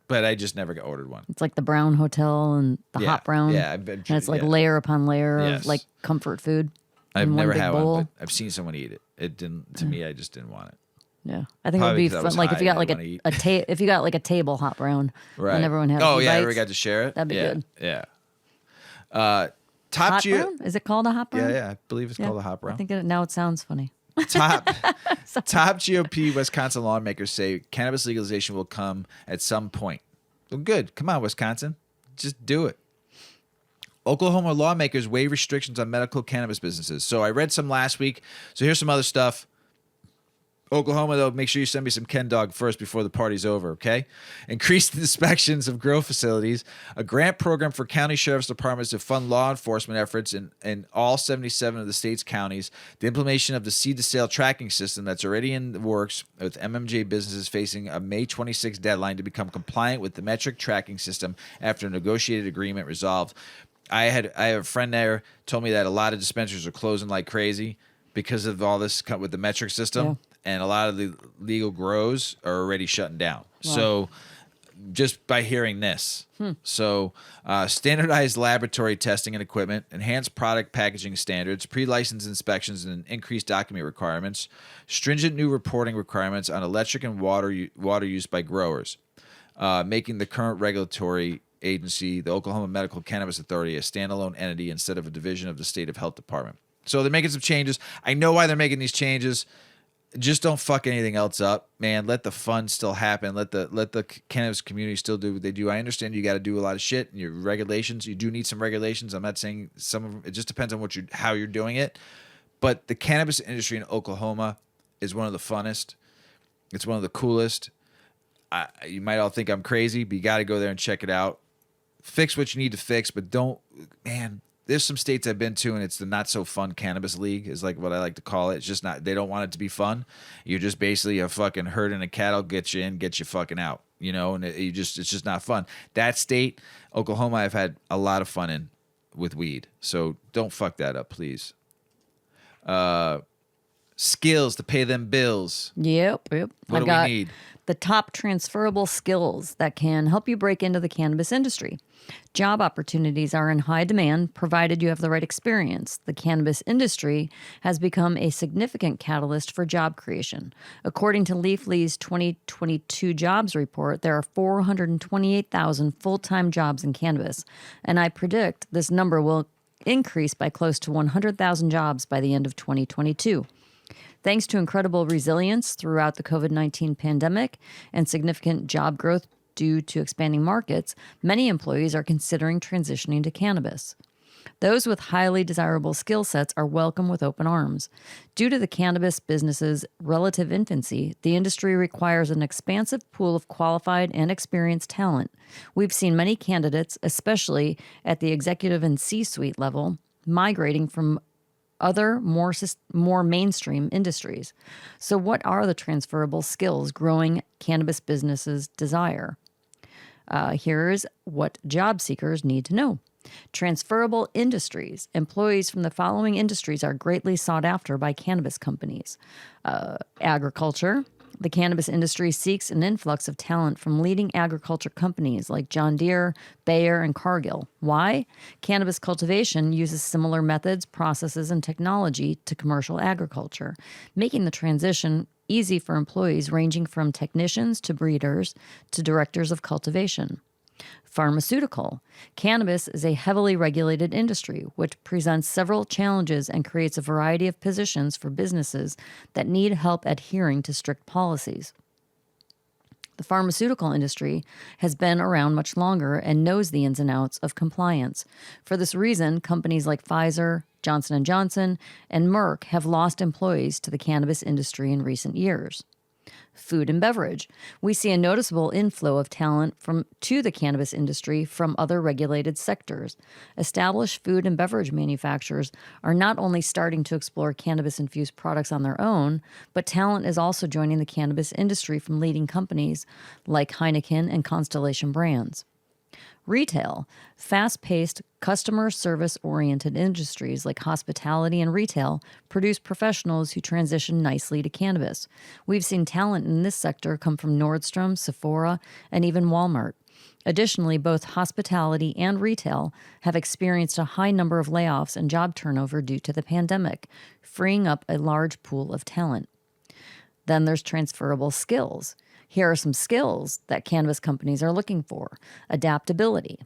Speaker 1: But I just never ordered one.
Speaker 2: It's like the Brown Hotel and the hot brown.
Speaker 1: Yeah,
Speaker 2: and it's like layer upon layer
Speaker 1: Yes.
Speaker 2: of like comfort food.
Speaker 1: I've never had
Speaker 2: bowl.
Speaker 1: one, but I've seen someone eat it. It didn't. To me, I just didn't want it.
Speaker 2: Yeah, I think
Speaker 1: Probably
Speaker 2: it would be
Speaker 1: 'cause I was
Speaker 2: fun. Like if you
Speaker 1: high,
Speaker 2: got like if you got like a table hot brown,
Speaker 1: Right.
Speaker 2: and everyone had.
Speaker 1: Oh
Speaker 2: a few
Speaker 1: yeah,
Speaker 2: bites,
Speaker 1: we got to share it.
Speaker 2: That'd be good.
Speaker 1: Yeah.
Speaker 2: Hot brown? Is it called a hot brown?
Speaker 1: Yeah, I believe it's called a hot brown.
Speaker 2: I think now it sounds funny.
Speaker 1: Top GOP Wisconsin lawmakers say cannabis legalization will come at some point. Well, good. Come on, Wisconsin. Just do it. Oklahoma lawmakers waive restrictions on medical cannabis businesses. So I read some last week. So here's some other stuff. Oklahoma, though, make sure you send me some ChemDawg first before the party's over, okay? Increased inspections of grow facilities, a grant program for county sheriff's departments to fund law enforcement efforts in all 77 of the state's counties, the implementation of the seed-to-sale tracking system that's already in the works with MMJ businesses facing a May 26 deadline to become compliant with the metric tracking system after a negotiated agreement resolved. I have a friend there told me that a lot of dispensaries are closing like crazy because of all this with the metric system.
Speaker 2: Yeah.
Speaker 1: And a lot of the legal grows are already shutting down.
Speaker 2: Wow.
Speaker 1: So just by hearing this. So standardized laboratory testing and equipment, enhanced product packaging standards, pre-license inspections and increased document requirements, stringent new reporting requirements on electric and water use by growers, making the current regulatory agency, the Oklahoma Medical Cannabis Authority, a standalone entity instead of a division of the State of Health Department. So they're making some changes. I know why they're making these changes. Just don't fuck anything else up, man. Let the fun still happen. Let the cannabis community still do what they do. I understand you got to do a lot of shit and your regulations. You do need some regulations. I'm not saying some of them. It just depends on how you're doing it. But the cannabis industry in Oklahoma is one of the funnest. It's one of the coolest. You might all think I'm crazy, but you got to go there and check it out. Fix what you need to fix, but don't, man. There's some states I've been to, and it's the not so fun cannabis league is like what I like to call it. It's just not. They don't want it to be fun. You're just basically a fucking herding of cattle, get you in, get you fucking out. You know, and it's just not fun. That state, Oklahoma, I've had a lot of fun in with weed. So don't fuck that up, please. Skills to pay them bills.
Speaker 2: Yep.
Speaker 1: What do we need?
Speaker 2: The top transferable skills that can help you break into the cannabis industry. Job opportunities are in high demand, provided you have the right experience. The cannabis industry has become a significant catalyst for job creation. According to Leafly's 2022 jobs report, there are 428,000 full-time jobs in cannabis, and I predict this number will increase by close to 100,000 jobs by the end of 2022. Thanks to incredible resilience throughout the COVID-19 pandemic and significant job growth due to expanding markets, many employees are considering transitioning to cannabis. Those with highly desirable skill sets are welcome with open arms. Due to the cannabis business's relative infancy, the industry requires an expansive pool of qualified and experienced talent. We've seen many candidates, especially at the executive and C-suite level, migrating from other more mainstream industries. So what are the transferable skills growing cannabis businesses desire? Here's what job seekers need to know. Transferable industries. Employees from the following industries are greatly sought after by cannabis companies. Agriculture. The cannabis industry seeks an influx of talent from leading agriculture companies like John Deere, Bayer, and Cargill. Why? Cannabis cultivation uses similar methods, processes, and technology to commercial agriculture, making the transition easy for employees ranging from technicians to breeders to directors of cultivation. Pharmaceutical. Cannabis is a heavily regulated industry, which presents several challenges and creates a variety of positions for businesses that need help adhering to strict policies. The pharmaceutical industry has been around much longer and knows the ins and outs of compliance. For this reason, companies like Pfizer, Johnson & Johnson, and Merck have lost employees to the cannabis industry in recent years. Food and beverage. We see a noticeable inflow of talent to the cannabis industry from other regulated sectors. Established food and beverage manufacturers are not only starting to explore cannabis-infused products on their own, but talent is also joining the cannabis industry from leading companies like Heineken and Constellation Brands. Retail. Fast-paced, customer service-oriented industries like hospitality and retail produce professionals who transition nicely to cannabis. We've seen talent in this sector come from Nordstrom, Sephora, and even Walmart. Additionally, both hospitality and retail have experienced a high number of layoffs and job turnover due to the pandemic, freeing up a large pool of talent. Then there's transferable skills. Here are some skills that cannabis companies are looking for. Adaptability.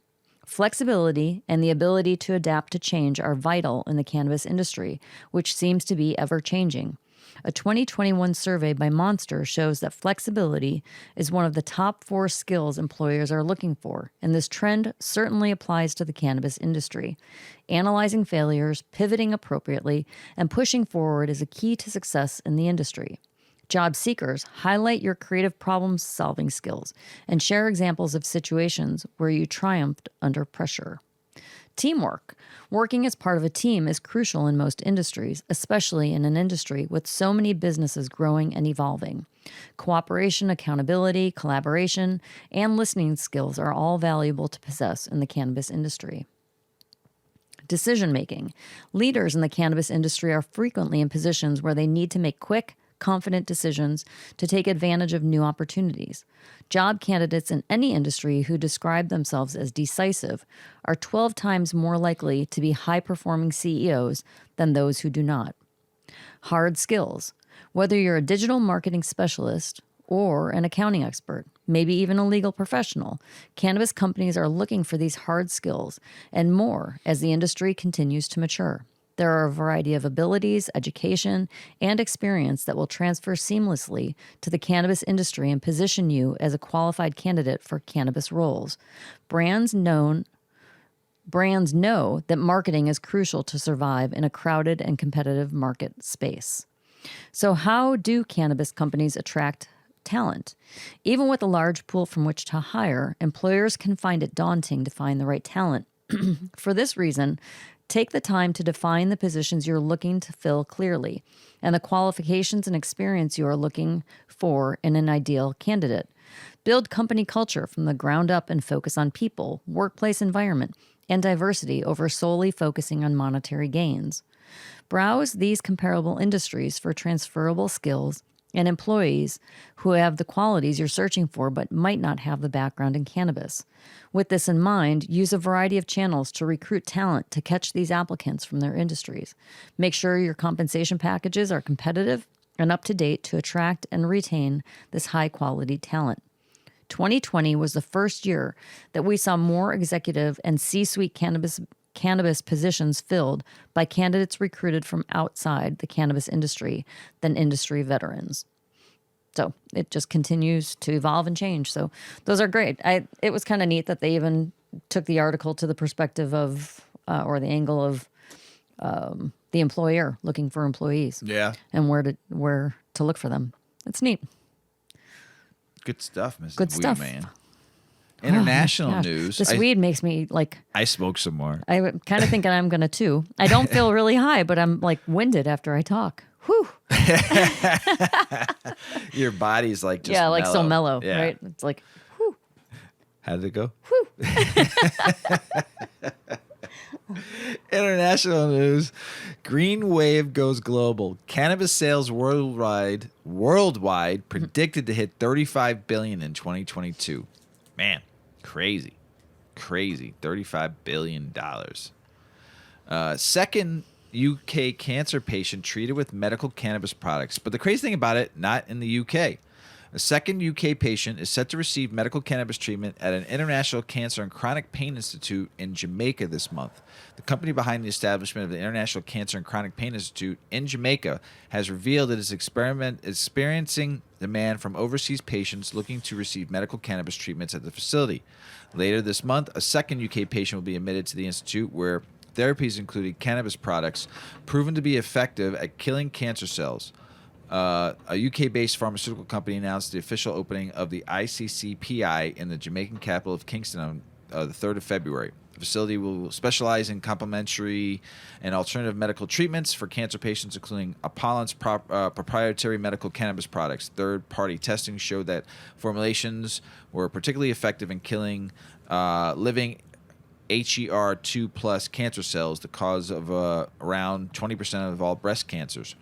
Speaker 2: Flexibility and the ability to adapt to change are vital in the cannabis industry, which seems to be ever-changing. A 2021 survey by Monster shows that flexibility is one of the top 4 skills employers are looking for, and this trend certainly applies to the cannabis industry. Analyzing failures, pivoting appropriately, and pushing forward is a key to success in the industry. Job seekers, highlight your creative problem-solving skills and share examples of situations where you triumphed under pressure. Teamwork. Working as part of a team is crucial in most industries, especially in an industry with so many businesses growing and evolving. Cooperation, accountability, collaboration, and listening skills are all valuable to possess in the cannabis industry. Decision-making. Leaders in the cannabis industry are frequently in positions where they need to make quick, confident decisions to take advantage of new opportunities. Job candidates in any industry who describe themselves as decisive are 12 times more likely to be high-performing CEOs than those who do not. Hard skills. Whether you're a digital marketing specialist or an accounting expert, maybe even a legal professional, cannabis companies are looking for these hard skills and more as the industry continues to mature. There are a variety of abilities, education, and experience that will transfer seamlessly to the cannabis industry and position you as a qualified candidate for cannabis roles. Brands know that marketing is crucial to survive in a crowded and competitive market space. So how do cannabis companies attract talent? Even with a large pool from which to hire, employers can find it daunting to find the right talent. For this reason, take the time to define the positions you're looking to fill clearly and the qualifications and experience you are looking for in an ideal candidate. Build company culture from the ground up and focus on people, workplace environment, and diversity over solely focusing on monetary gains. Browse these comparable industries for transferable skills and employees who have the qualities you're searching for but might not have the background in cannabis. With this in mind, use a variety of channels to recruit talent to catch these applicants from their industries. Make sure your compensation packages are competitive and up to date to attract and retain this high-quality talent. 2020 was the first year that we saw more executive and C-suite cannabis positions filled by candidates recruited from outside the cannabis industry than industry veterans. So it just continues to evolve and change. So those are great. It was kind of neat that they even took the article to the perspective of, or the angle of the employer looking for employees.
Speaker 1: Yeah.
Speaker 2: And where to look for them. It's neat.
Speaker 1: Good stuff, Mrs.
Speaker 2: Good stuff.
Speaker 1: Weedman. International
Speaker 2: Gosh,
Speaker 1: news.
Speaker 2: This weed makes me like.
Speaker 1: I smoke some more.
Speaker 2: I'm kind of thinking I'm gonna too. I don't feel really high, but I'm like winded after I talk. Whew.
Speaker 1: Your body's like just
Speaker 2: like so mellow,
Speaker 1: Yeah.
Speaker 2: right? It's like, whew.
Speaker 1: How did it go?
Speaker 2: Whew.
Speaker 1: International news. Green wave goes global. Cannabis sales worldwide predicted to hit 35 billion in 2022. Man, crazy. $35 billion. Second UK cancer patient treated with medical cannabis products. But the crazy thing about it, not in the UK. A second UK patient is set to receive medical cannabis treatment at an International Cancer and Chronic Pain Institute in Jamaica this month. The company behind the establishment of the International Cancer and Chronic Pain Institute in Jamaica has revealed it is experiencing demand from overseas patients looking to receive medical cannabis treatments at the facility. Later this month, a second UK patient will be admitted to the institute where therapies including cannabis products proven to be effective at killing cancer cells. A UK-based pharmaceutical company announced the official opening of the ICCPI in the Jamaican capital of Kingston on the 3rd of February. The facility will specialize in complementary and alternative medical treatments for cancer patients, including Apollon's proprietary medical cannabis products. Third-party testing showed that formulations were particularly effective in killing living HER2 plus cancer cells, the cause of around 20% of all breast cancers.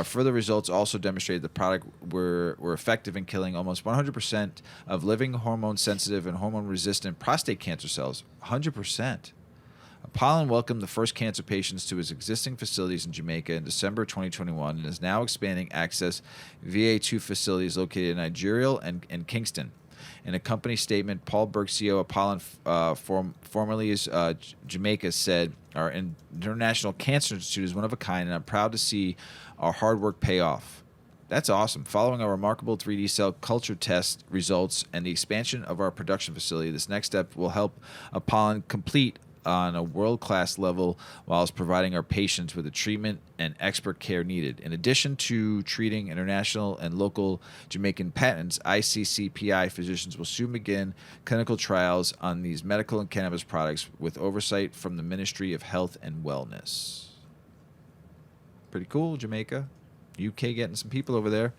Speaker 1: Further results also demonstrated the product were effective in killing almost 100% of living hormone-sensitive and hormone-resistant prostate cancer cells. 100%. Apollon welcomed the first cancer patients to its existing facilities in Jamaica in December 2021 and is now expanding access via 2 facilities located in Nigeria and Kingston. In a company statement, Paul Berg, CEO of Apollon, formerly as Jamaica, said, "Our International Cancer Institute is one of a kind, and I'm proud to see our hard work pay off." That's awesome. Following our remarkable 3D cell culture test results and the expansion of our production facility, this next step will help Apollon complete on a world-class level whilst providing our patients with the treatment and expert care needed. In addition to treating international and local Jamaican patents, ICCPI physicians will soon begin clinical trials on these medical and cannabis products with oversight from the Ministry of Health and Wellness. Pretty cool, Jamaica. UK getting some people over there.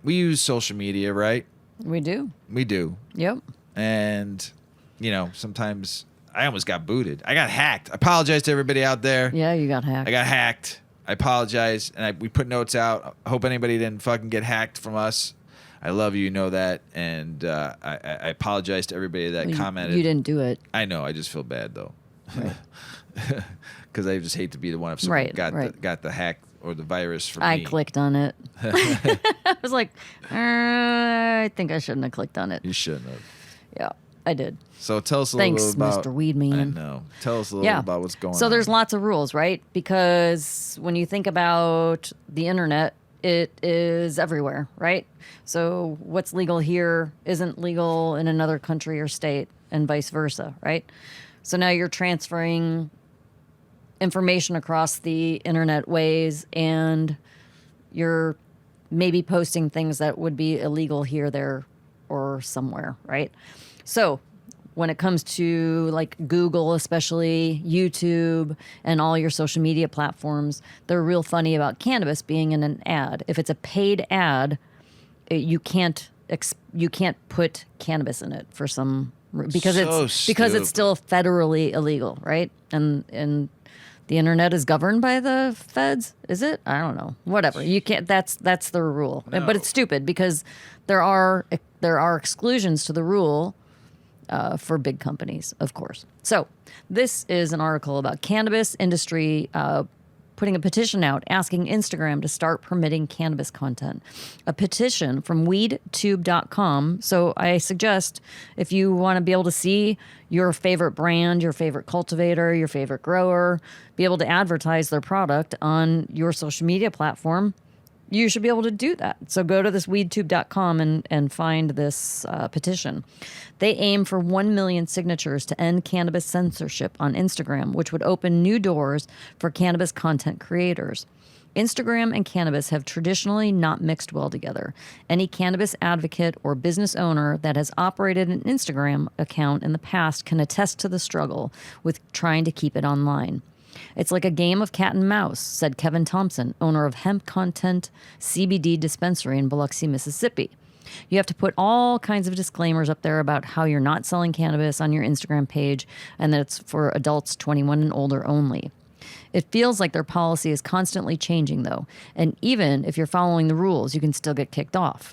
Speaker 1: We use social media, right?
Speaker 2: We do.
Speaker 1: We do.
Speaker 2: Yep.
Speaker 1: And sometimes I almost got booted. I got hacked. I apologize to everybody out there.
Speaker 2: Yeah, you got hacked.
Speaker 1: I got hacked. I apologize. And we put notes out. I hope anybody didn't fucking get hacked from us. I love you know that. And I apologize to everybody that commented.
Speaker 2: You didn't do it.
Speaker 1: I know. I just feel bad, though. Right. Because I just hate to be the one if someone got the hack or the virus from me.
Speaker 2: I clicked on it. I was like, I think I shouldn't have clicked on it.
Speaker 1: You shouldn't have.
Speaker 2: Yeah, I did.
Speaker 1: So tell us a little bit about...
Speaker 2: Thanks, Mr. Weedman.
Speaker 1: I know. Tell us a little bit about what's going on.
Speaker 2: So there's lots of rules, right? Because when you think about the internet, it is everywhere, right? So what's legal here isn't legal in another country or state and vice versa, right? So now you're transferring information across the internet ways and you're maybe posting things that would be illegal here, there, or somewhere, right? So when it comes to like Google, especially YouTube and all your social media platforms, they're real funny about cannabis being in an ad. If it's a paid ad, you can't put cannabis in it for some because it's still federally illegal, right? And the internet is governed by the feds, is it? I don't know. Whatever. You can't. That's the rule. No. But it's stupid because there are exclusions to the rule for big companies, of course. So this is an article about cannabis industry putting a petition out asking Instagram to start permitting cannabis content. A petition from weedtube.com. So I suggest if you want to be able to see your favorite brand, your favorite cultivator, your favorite grower, be able to advertise their product on your social media platform, you should be able to do that. So go to this weedtube.com and find this petition. They aim for 1 million signatures to end cannabis censorship on Instagram, which would open new doors for cannabis content creators. Instagram and cannabis have traditionally not mixed well together. Any cannabis advocate or business owner that has operated an Instagram account in the past can attest to the struggle with trying to keep it online. It's like a game of cat and mouse, said Kevin Thompson, owner of Hemp Content CBD dispensary in Biloxi, Mississippi. You have to put all kinds of disclaimers up there about how you're not selling cannabis on your Instagram page and that it's for adults 21 and older only. It feels like their policy is constantly changing, though, and even if you're following the rules, you can still get kicked off.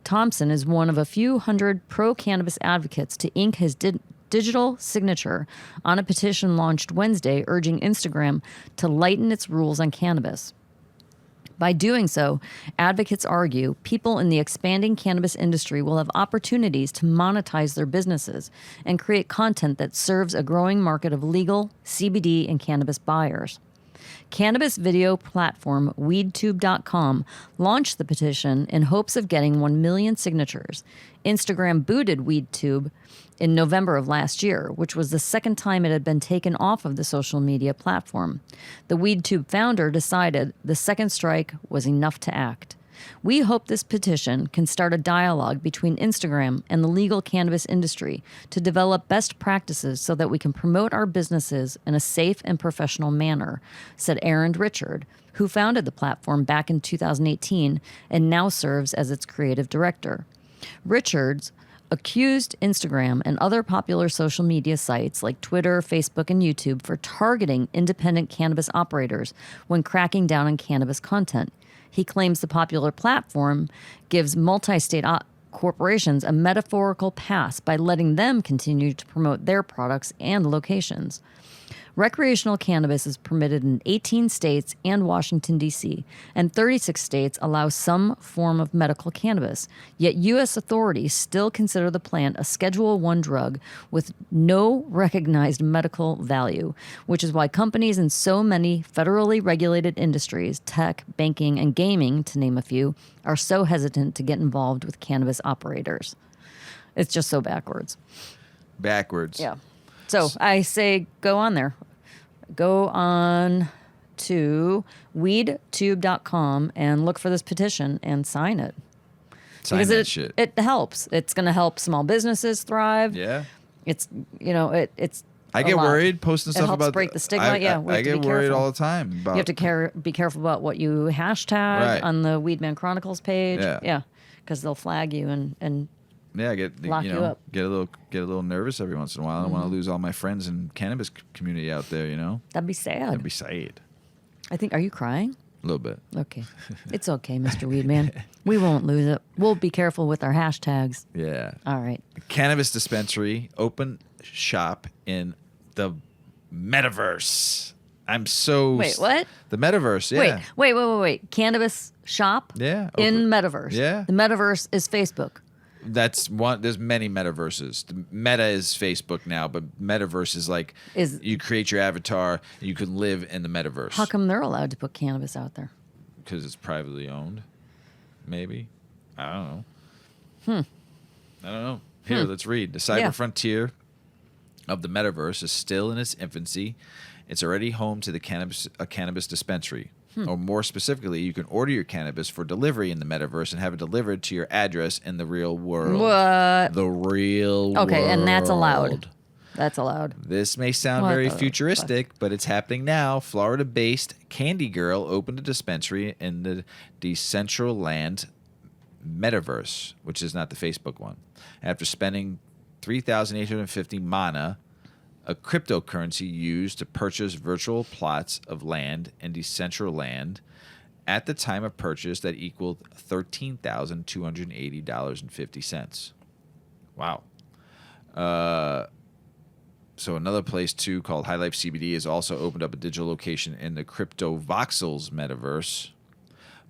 Speaker 2: Thompson is one of a few hundred pro-cannabis advocates to ink his digital signature on a petition launched Wednesday urging Instagram to lighten its rules on cannabis. By doing so, advocates argue people in the expanding cannabis industry will have opportunities to monetize their businesses and create content that serves a growing market of legal CBD and cannabis buyers. Cannabis video platform WeedTube.com launched the petition in hopes of getting 1 million signatures. Instagram booted WeedTube in November of last year, which was the second time it had been taken off of the social media platform. The WeedTube founder decided the second strike was enough to act. We hope this petition can start a dialogue between Instagram and the legal cannabis industry to develop best practices so that we can promote our businesses in a safe and professional manner, said Aaron Richard, who founded the platform back in 2018 and now serves as its creative director. Richards accused Instagram and other popular social media sites like Twitter, Facebook, and YouTube for targeting independent cannabis operators when cracking down on cannabis content. He claims the popular platform gives multi-state corporations a metaphorical pass by letting them continue to promote their products and locations. Recreational cannabis is permitted in 18 states and Washington, D.C., and 36 states allow some form of medical cannabis. Yet U.S. authorities still consider the plant a Schedule I drug with no recognized medical value, which is why companies in so many federally regulated industries, tech, banking, and gaming, to name a few, are so hesitant to get involved with cannabis operators. It's just so backwards.
Speaker 1: Backwards.
Speaker 2: Yeah. So I say go on there. Go on to weedtube.com and look for this petition and sign it.
Speaker 1: Sign that shit.
Speaker 2: It helps. It's going to help small businesses thrive.
Speaker 1: Yeah.
Speaker 2: It's, it's
Speaker 1: I get worried posting stuff about...
Speaker 2: It helps break the stigma.
Speaker 1: I get worried
Speaker 2: careful.
Speaker 1: all the time. About,
Speaker 2: you have to be careful about what you hashtag on the Weedman Chronicles page. Yeah. Because they'll flag you and
Speaker 1: yeah,
Speaker 2: lock you up.
Speaker 1: Get a little nervous every once in a while. I don't want to lose all my friends in cannabis community out there.
Speaker 2: That'd be sad.
Speaker 1: That'd be sad.
Speaker 2: I think. Are you crying?
Speaker 1: A little bit.
Speaker 2: Okay, it's okay, Mr. Weedman. We won't lose it. We'll be careful with our hashtags.
Speaker 1: Yeah.
Speaker 2: All right.
Speaker 1: Cannabis dispensary open shop in the metaverse. I'm so...
Speaker 2: Wait, what?
Speaker 1: The metaverse, yeah.
Speaker 2: Wait. Cannabis shop?
Speaker 1: Yeah.
Speaker 2: In metaverse.
Speaker 1: Yeah.
Speaker 2: The metaverse is Facebook.
Speaker 1: That's one. There's many metaverses. The Meta is Facebook now, but metaverse is like you create your avatar, and you can live in the metaverse.
Speaker 2: How come they're allowed to put cannabis out there?
Speaker 1: Because it's privately owned. Maybe. I don't know. I don't know. Here, let's read. The cyber frontier of the metaverse is still in its infancy. It's already home to a cannabis dispensary. Or more specifically, you can order your cannabis for delivery in the metaverse and have it delivered to your address in the real world.
Speaker 2: What?
Speaker 1: The real world.
Speaker 2: Okay, and that's allowed. That's allowed.
Speaker 1: This may sound very futuristic, but it's happening now. Florida-based Candy Girl opened a dispensary in the Decentraland metaverse, which is not the Facebook one. After spending 3,850 mana, a cryptocurrency used to purchase virtual plots of land in Decentraland at the time of purchase that equaled $13,280.50. Wow. So another place, too, called High Life CBD has also opened up a digital location in the Crypto Voxels metaverse.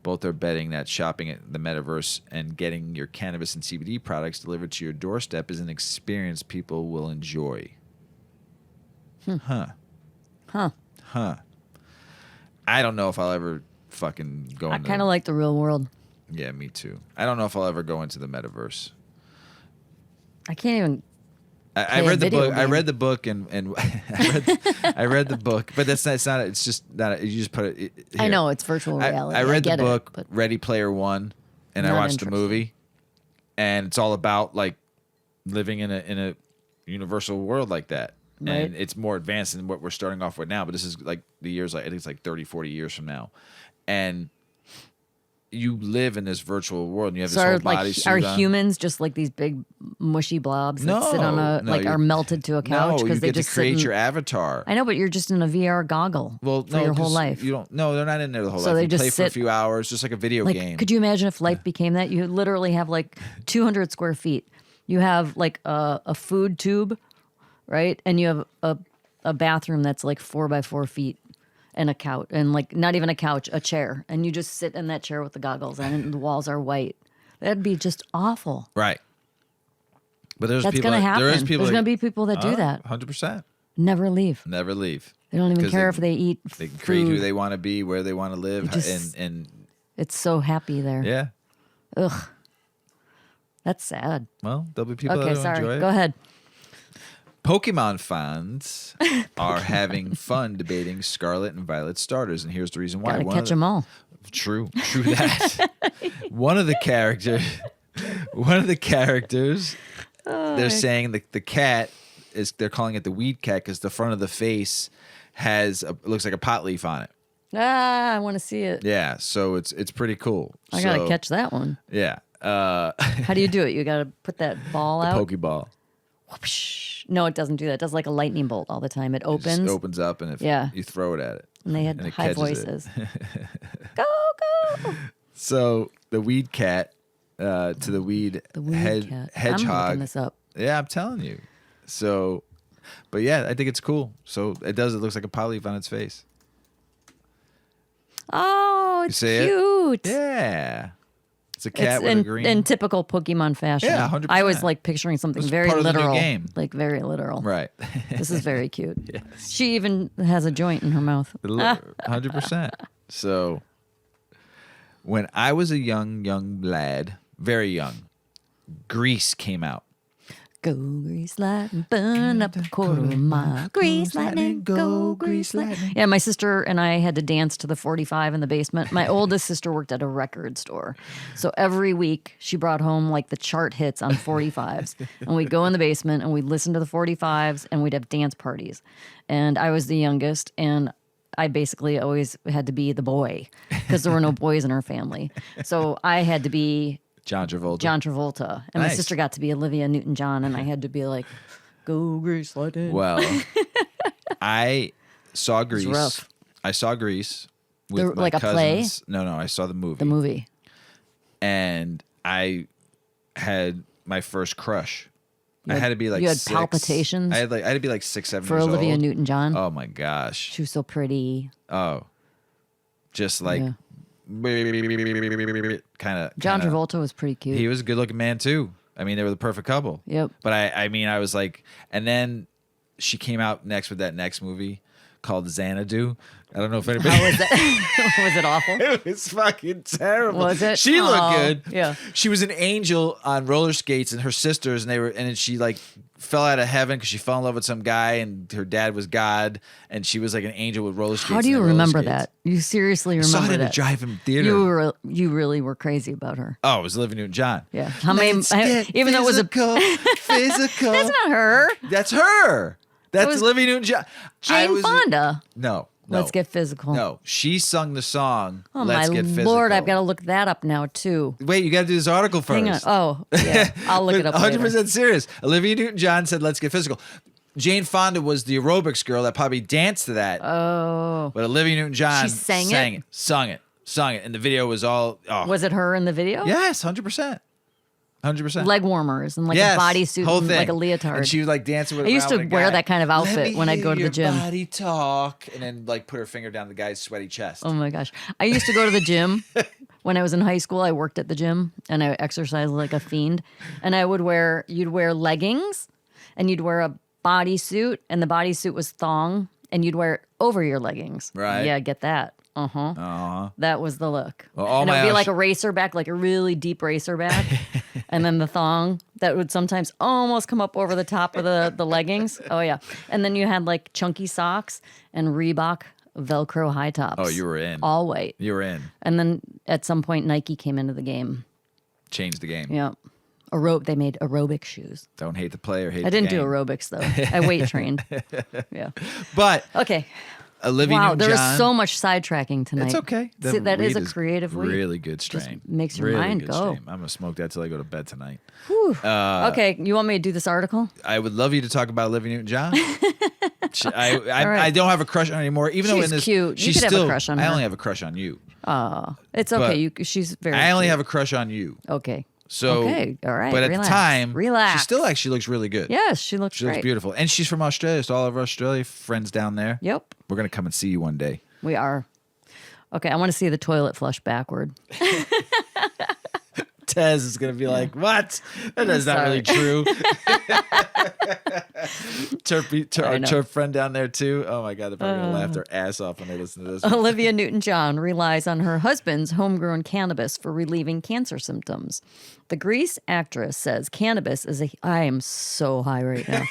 Speaker 1: Both are betting that shopping at the metaverse and getting your cannabis and CBD products delivered to your doorstep is an experience people will enjoy. Huh. I don't know if I'll ever fucking going.
Speaker 2: I kind of like the real world.
Speaker 1: Yeah, me too. I don't know if I'll ever go into the metaverse.
Speaker 2: I can't even.
Speaker 1: I read the book. I read the book and I read the book, but that's not. It's not. It's just not. You just put it. Here.
Speaker 2: I know it's virtual reality.
Speaker 1: I read the book,
Speaker 2: but
Speaker 1: Ready Player One, and I watched the movie, and it's all about like living in a universal world like that.
Speaker 2: Right.
Speaker 1: And it's more advanced than what we're starting off with now. But this is like the years, like I think it's like 30, 40 years from now, and you live in this virtual world and you have this whole body suit
Speaker 2: are
Speaker 1: on.
Speaker 2: Humans just like these big mushy blobs that sit on are melted to a couch
Speaker 1: because
Speaker 2: they
Speaker 1: get
Speaker 2: just
Speaker 1: to create your avatar.
Speaker 2: I know, but you're just in a VR goggle for your whole life.
Speaker 1: You don't. No, they're not in there the whole life.
Speaker 2: So they
Speaker 1: you
Speaker 2: just
Speaker 1: play
Speaker 2: sit
Speaker 1: for a few hours, just like a video game.
Speaker 2: Could you imagine if life became that? You literally have like 200 square feet. You have like a food tube, right? And you have a bathroom that's like 4 by 4 feet. And a couch, and like not even a couch, a chair, and you just sit in that chair with the goggles on, and the walls are white. That'd be just awful.
Speaker 1: Right. But that's
Speaker 2: going to happen. There's going to be people that do that.
Speaker 1: 100%.
Speaker 2: Never leave.
Speaker 1: Never leave.
Speaker 2: They don't even care if they eat.
Speaker 1: They can create who they want to be, where they want to live, and
Speaker 2: it's so happy there.
Speaker 1: Yeah.
Speaker 2: Ugh. That's sad.
Speaker 1: Well, there'll be people that
Speaker 2: Okay,
Speaker 1: will
Speaker 2: sorry.
Speaker 1: enjoy it.
Speaker 2: Go ahead.
Speaker 1: Pokemon fans are having fun debating Scarlet and Violet starters, and here's the reason why.
Speaker 2: Gotta catch them all.
Speaker 1: True that. one of the characters, they're saying the cat is. They're calling it the weed cat because the front of the face looks like a pot leaf on it.
Speaker 2: I want to see it.
Speaker 1: Yeah, so it's pretty cool.
Speaker 2: I gotta catch that one.
Speaker 1: Yeah.
Speaker 2: How do you do it? You gotta put that ball out.
Speaker 1: Pokeball.
Speaker 2: Whoosh. No, it doesn't do that. It does like a lightning bolt all the time. It opens.
Speaker 1: It opens up and you throw it at it.
Speaker 2: And they had high voices. Go, go.
Speaker 1: So the weed cat to the weed hedgehog.
Speaker 2: I'm looking this up.
Speaker 1: Yeah, I'm telling you. So, but yeah, I think it's cool. So it looks like a polyleaf on its face.
Speaker 2: Oh, it's cute.
Speaker 1: Yeah. It's a cat with a green.
Speaker 2: In typical Pokemon fashion.
Speaker 1: Yeah, 100%.
Speaker 2: I was like picturing something very
Speaker 1: part
Speaker 2: literal.
Speaker 1: Of the new game.
Speaker 2: Like very literal.
Speaker 1: Right.
Speaker 2: This is very cute.
Speaker 1: Yes.
Speaker 2: She even has a joint in her mouth.
Speaker 1: 100%. So when I was a young lad, very young, Grease came out.
Speaker 2: Go grease lightning, burn up a quarter mile. Grease lightning, go grease lightning. Yeah, my sister and I had to dance to the 45 in the basement. My oldest sister worked at a record store. So every week she brought home like the chart hits on 45s. And we'd go in the basement and we'd listen to the 45s and we'd have dance parties. And I was the youngest and I basically always had to be the boy because there were no boys in our family. So I had to be
Speaker 1: John Travolta.
Speaker 2: And my sister got to be Olivia Newton John, and I had to be like, go Grease lightning.
Speaker 1: Well, I saw Grease.
Speaker 2: It's rough.
Speaker 1: I saw Grease with my
Speaker 2: like
Speaker 1: cousins.
Speaker 2: A play?
Speaker 1: No, I saw the movie.
Speaker 2: The movie.
Speaker 1: And I had my first crush. I had to be like
Speaker 2: you had
Speaker 1: 6.
Speaker 2: palpitations?
Speaker 1: I had to be like 6, 7
Speaker 2: for
Speaker 1: years
Speaker 2: Olivia
Speaker 1: old.
Speaker 2: Newton John?
Speaker 1: Oh my gosh.
Speaker 2: She was so pretty.
Speaker 1: Oh. Just like kind of.
Speaker 2: John Travolta was pretty cute.
Speaker 1: He was a good looking man too. I mean, they were the perfect couple.
Speaker 2: Yep.
Speaker 1: But I mean, I was like, and then she came out next with that next movie called Xanadu. I don't know if anybody.
Speaker 2: How was that? Was it awful?
Speaker 1: It was fucking terrible.
Speaker 2: Was it?
Speaker 1: She looked good.
Speaker 2: Yeah.
Speaker 1: She was an angel on roller skates, and her sisters, and then she like fell out of heaven because she fell in love with some guy, and her dad was God, and she was like an angel with roller skates.
Speaker 2: How do you remember that? You seriously remember that?
Speaker 1: I saw it in a drive-in theater.
Speaker 2: You really were crazy about her.
Speaker 1: Oh, it was Olivia Newton John.
Speaker 2: Yeah. How many? Even though it was
Speaker 1: physical.
Speaker 2: That's not her.
Speaker 1: That's her. That's Olivia Newton John.
Speaker 2: Jane Fonda.
Speaker 1: No.
Speaker 2: Let's Get Physical.
Speaker 1: No, she sung the song.
Speaker 2: Oh,
Speaker 1: Let's
Speaker 2: my
Speaker 1: Get Physical.
Speaker 2: Lord, I've got to look that up now too.
Speaker 1: Wait, you got to do this article first.
Speaker 2: Hang on. Oh, yeah. I'll look it up
Speaker 1: 100%
Speaker 2: later.
Speaker 1: serious. Olivia Newton John said, "Let's get physical." Jane Fonda was the aerobics girl that probably danced to that.
Speaker 2: Oh.
Speaker 1: But Olivia Newton John
Speaker 2: sung
Speaker 1: it, and the video was all. Oh.
Speaker 2: Was it her in the video?
Speaker 1: Yes, 100%. 100%.
Speaker 2: Leg warmers and like a bodysuit and like a leotard.
Speaker 1: And she was like dancing with.
Speaker 2: I used to wear that kind of outfit when I'd go to the gym.
Speaker 1: Body talk, and then like put her finger down the guy's sweaty chest.
Speaker 2: Oh my gosh! I used to go to the gym when I was in high school. I worked at the gym and I exercised like a fiend. And you'd wear leggings, and you'd wear a bodysuit, and the bodysuit was thong, and you'd wear it over your leggings.
Speaker 1: Right.
Speaker 2: Yeah, get that. That was the look.
Speaker 1: Well, all
Speaker 2: and it
Speaker 1: my
Speaker 2: would be
Speaker 1: Aus-
Speaker 2: like a racer back, like a really deep racer back. And then the thong that would sometimes almost come up over the top of the leggings. Oh, yeah. And then you had like chunky socks and Reebok Velcro high tops.
Speaker 1: Oh, you were in.
Speaker 2: All white.
Speaker 1: You were in.
Speaker 2: And then at some point, Nike came into the game.
Speaker 1: Changed the game.
Speaker 2: Yeah. They made aerobic shoes.
Speaker 1: Don't hate the player, hate
Speaker 2: I didn't
Speaker 1: the game.
Speaker 2: do aerobics, though. I weight trained. Yeah.
Speaker 1: But
Speaker 2: Okay.
Speaker 1: Olivia
Speaker 2: Wow,
Speaker 1: Newton
Speaker 2: there
Speaker 1: John,
Speaker 2: is so much sidetracking tonight.
Speaker 1: It's okay.
Speaker 2: See, that is
Speaker 1: weed
Speaker 2: a creative weed.
Speaker 1: Really good strain.
Speaker 2: Just makes your
Speaker 1: really
Speaker 2: mind
Speaker 1: good
Speaker 2: go.
Speaker 1: Strain. I'm gonna smoke that till I go to bed tonight.
Speaker 2: Okay, you want me to do this article?
Speaker 1: I would love you to talk about Olivia Newton John. I
Speaker 2: right.
Speaker 1: I don't have a crush on her anymore. Even though
Speaker 2: She's
Speaker 1: in this,
Speaker 2: cute. You
Speaker 1: she's
Speaker 2: could have a
Speaker 1: still.
Speaker 2: crush on
Speaker 1: I
Speaker 2: her.
Speaker 1: only have a crush on you.
Speaker 2: It's okay. She's very.
Speaker 1: I only
Speaker 2: cute.
Speaker 1: have a crush on you.
Speaker 2: Okay.
Speaker 1: So
Speaker 2: Okay, all right,
Speaker 1: But at
Speaker 2: relax.
Speaker 1: the time,
Speaker 2: Relax.
Speaker 1: she still actually looks really good.
Speaker 2: Yes, she looks
Speaker 1: She looks
Speaker 2: great.
Speaker 1: beautiful, and she's from Australia. So all of our Australia friends down there.
Speaker 2: Yep,
Speaker 1: We're gonna come and see you one day.
Speaker 2: we are. Okay, I want to see the toilet flush backward.
Speaker 1: Tez is gonna be like, "What? That is not really true." Our
Speaker 2: know.
Speaker 1: Terp friend down there too. Oh my god, they're probably gonna laugh their ass off when they listen to this.
Speaker 2: Olivia Newton John relies on her husband's homegrown cannabis for relieving cancer symptoms. The Grease actress says cannabis is I am so high right now.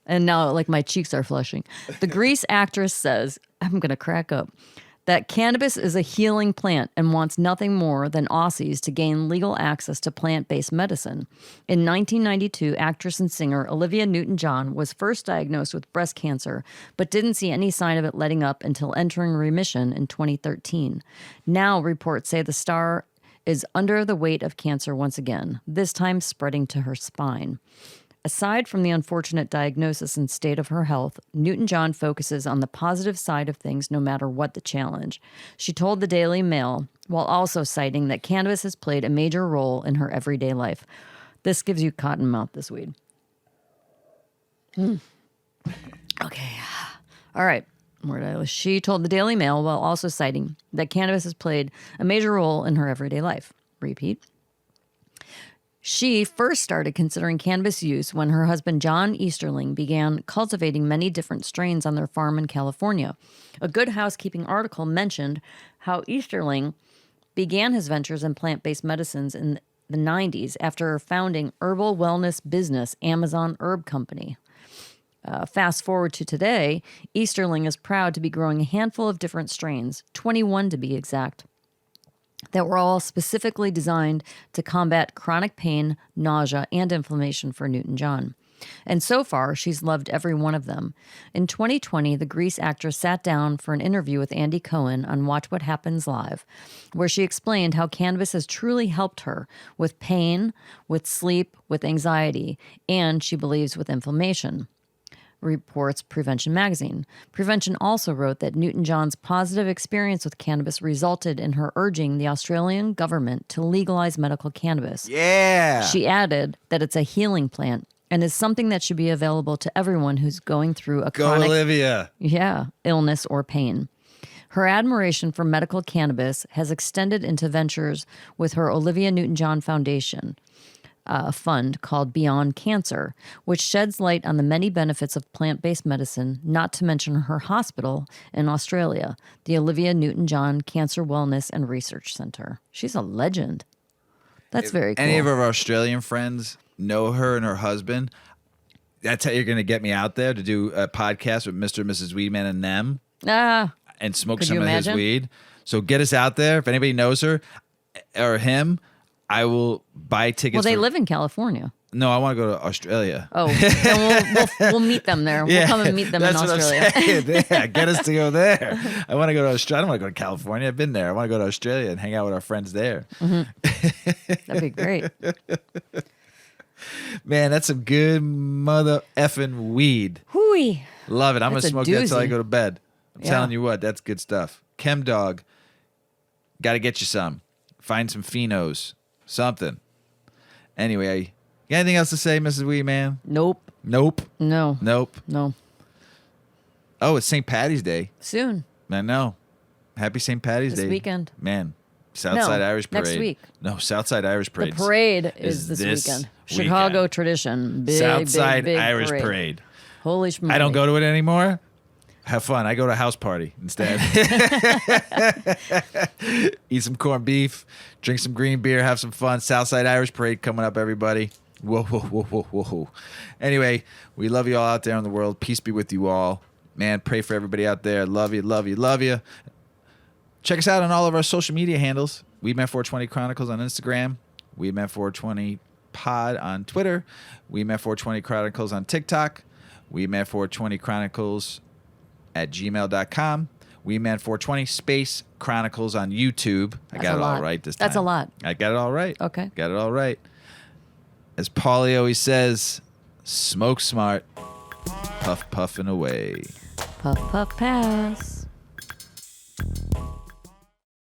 Speaker 2: And now, like, my cheeks are flushing. The Grease actress says, I'm going to crack up, that cannabis is a healing plant and wants nothing more than Aussies to gain legal access to plant-based medicine. In 1992, actress and singer Olivia Newton John was first diagnosed with breast cancer, but didn't see any sign of it letting up until entering remission in 2013. Now, reports say the star is under the weight of cancer once again, this time spreading to her spine. Aside from the unfortunate diagnosis and state of her health, Newton John focuses on the positive side of things no matter what the challenge. She told the Daily Mail, while also citing that cannabis has played a major role in her everyday life. This gives you cotton mouth, this weed. Okay. All right. She told the Daily Mail, while also citing that cannabis has played a major role in her everyday life. Repeat. She first started considering cannabis use when her husband John Easterling began cultivating many different strains on their farm in California. A Good Housekeeping article mentioned how Easterling began his ventures in plant-based medicines in the 90s after founding herbal wellness business Amazon Herb Company. Fast forward to today, Easterling is proud to be growing a handful of different strains, 21 to be exact, that were all specifically designed to combat chronic pain, nausea, and inflammation for Newton John. And so far, she's loved every one of them. In 2020, the Grease actress sat down for an interview with Andy Cohen on Watch What Happens Live, where she explained how cannabis has truly helped her with pain, with sleep, with anxiety, and she believes with inflammation. Reports Prevention magazine. Prevention also wrote that Newton John's positive experience with cannabis resulted in her urging the Australian government to legalize medical cannabis.
Speaker 1: Yeah.
Speaker 2: She added that it's a healing plant and is something that should be available to everyone who's going through a
Speaker 1: Go
Speaker 2: chronic
Speaker 1: Olivia.
Speaker 2: illness or pain. Her admiration for medical cannabis has extended into ventures with her Olivia Newton John Foundation, a fund called Beyond Cancer, which sheds light on the many benefits of plant-based medicine, not to mention her hospital in Australia, the Olivia Newton John Cancer Wellness and Research Center. She's a legend. That's very cool.
Speaker 1: Any of our Australian friends know her and her husband, that's how you're going to get me out there to do a podcast with Mr. and Mrs. Weedman and them and smoke
Speaker 2: Could
Speaker 1: some
Speaker 2: you
Speaker 1: of
Speaker 2: imagine?
Speaker 1: his weed. So get us out there. If anybody knows her or him, I will buy tickets.
Speaker 2: Well, they live in California.
Speaker 1: No, I want to go to Australia.
Speaker 2: Oh, then we'll meet them there. We'll come and meet them in
Speaker 1: that's what
Speaker 2: Australia.
Speaker 1: I'm saying. Yeah, get us to go there. I want to go to Australia. I don't want to go to California. I've been there. I want to go to Australia and hang out with our friends there.
Speaker 2: That'd be great.
Speaker 1: Man, that's some good mother effing weed.
Speaker 2: Hooey.
Speaker 1: Love it. I'm going
Speaker 2: That's
Speaker 1: to
Speaker 2: a
Speaker 1: smoke that until I
Speaker 2: doozy.
Speaker 1: go to bed. I'm
Speaker 2: Yeah.
Speaker 1: telling you what, that's good stuff. ChemDawg. Got to get you some. Find some phenos. Something. Anyway, you got anything else to say, Mrs. Weedman?
Speaker 2: Nope.
Speaker 1: Nope.
Speaker 2: No.
Speaker 1: Nope.
Speaker 2: No.
Speaker 1: Oh, it's St. Patty's Day.
Speaker 2: Soon.
Speaker 1: I know. Happy St. Patty's
Speaker 2: This
Speaker 1: Day.
Speaker 2: weekend.
Speaker 1: Man. Southside
Speaker 2: No,
Speaker 1: Irish Parade.
Speaker 2: next week.
Speaker 1: No, Southside Irish Parade.
Speaker 2: The parade is this
Speaker 1: this
Speaker 2: weekend.
Speaker 1: weekend.
Speaker 2: Chicago tradition. Big,
Speaker 1: Southside
Speaker 2: big
Speaker 1: Irish
Speaker 2: parade.
Speaker 1: Parade.
Speaker 2: Holy schmoly.
Speaker 1: I don't go to it anymore. Have fun. I go to a house party instead. Eat some corned beef, drink some green beer, have some fun. Southside Irish Parade coming up, everybody. Whoa, whoa, whoa, whoa, whoa. Anyway, we love you all out there in the world. Peace be with you all. Man, pray for everybody out there. Love you, love you, love you. Check us out on all of our social media handles. Weedman 420 Chronicles on Instagram. Weedman 420 Pod on Twitter. Weedman 420 Chronicles on TikTok. Weedman 420 Chronicles at gmail.com. Weedman 420 space Chronicles on YouTube. I got it all right this time.
Speaker 2: That's a lot.
Speaker 1: I got it all right.
Speaker 2: Okay.
Speaker 1: Got it all right. As Paulie always says, smoke smart, puff puffing away.
Speaker 2: Puff, puff, pass.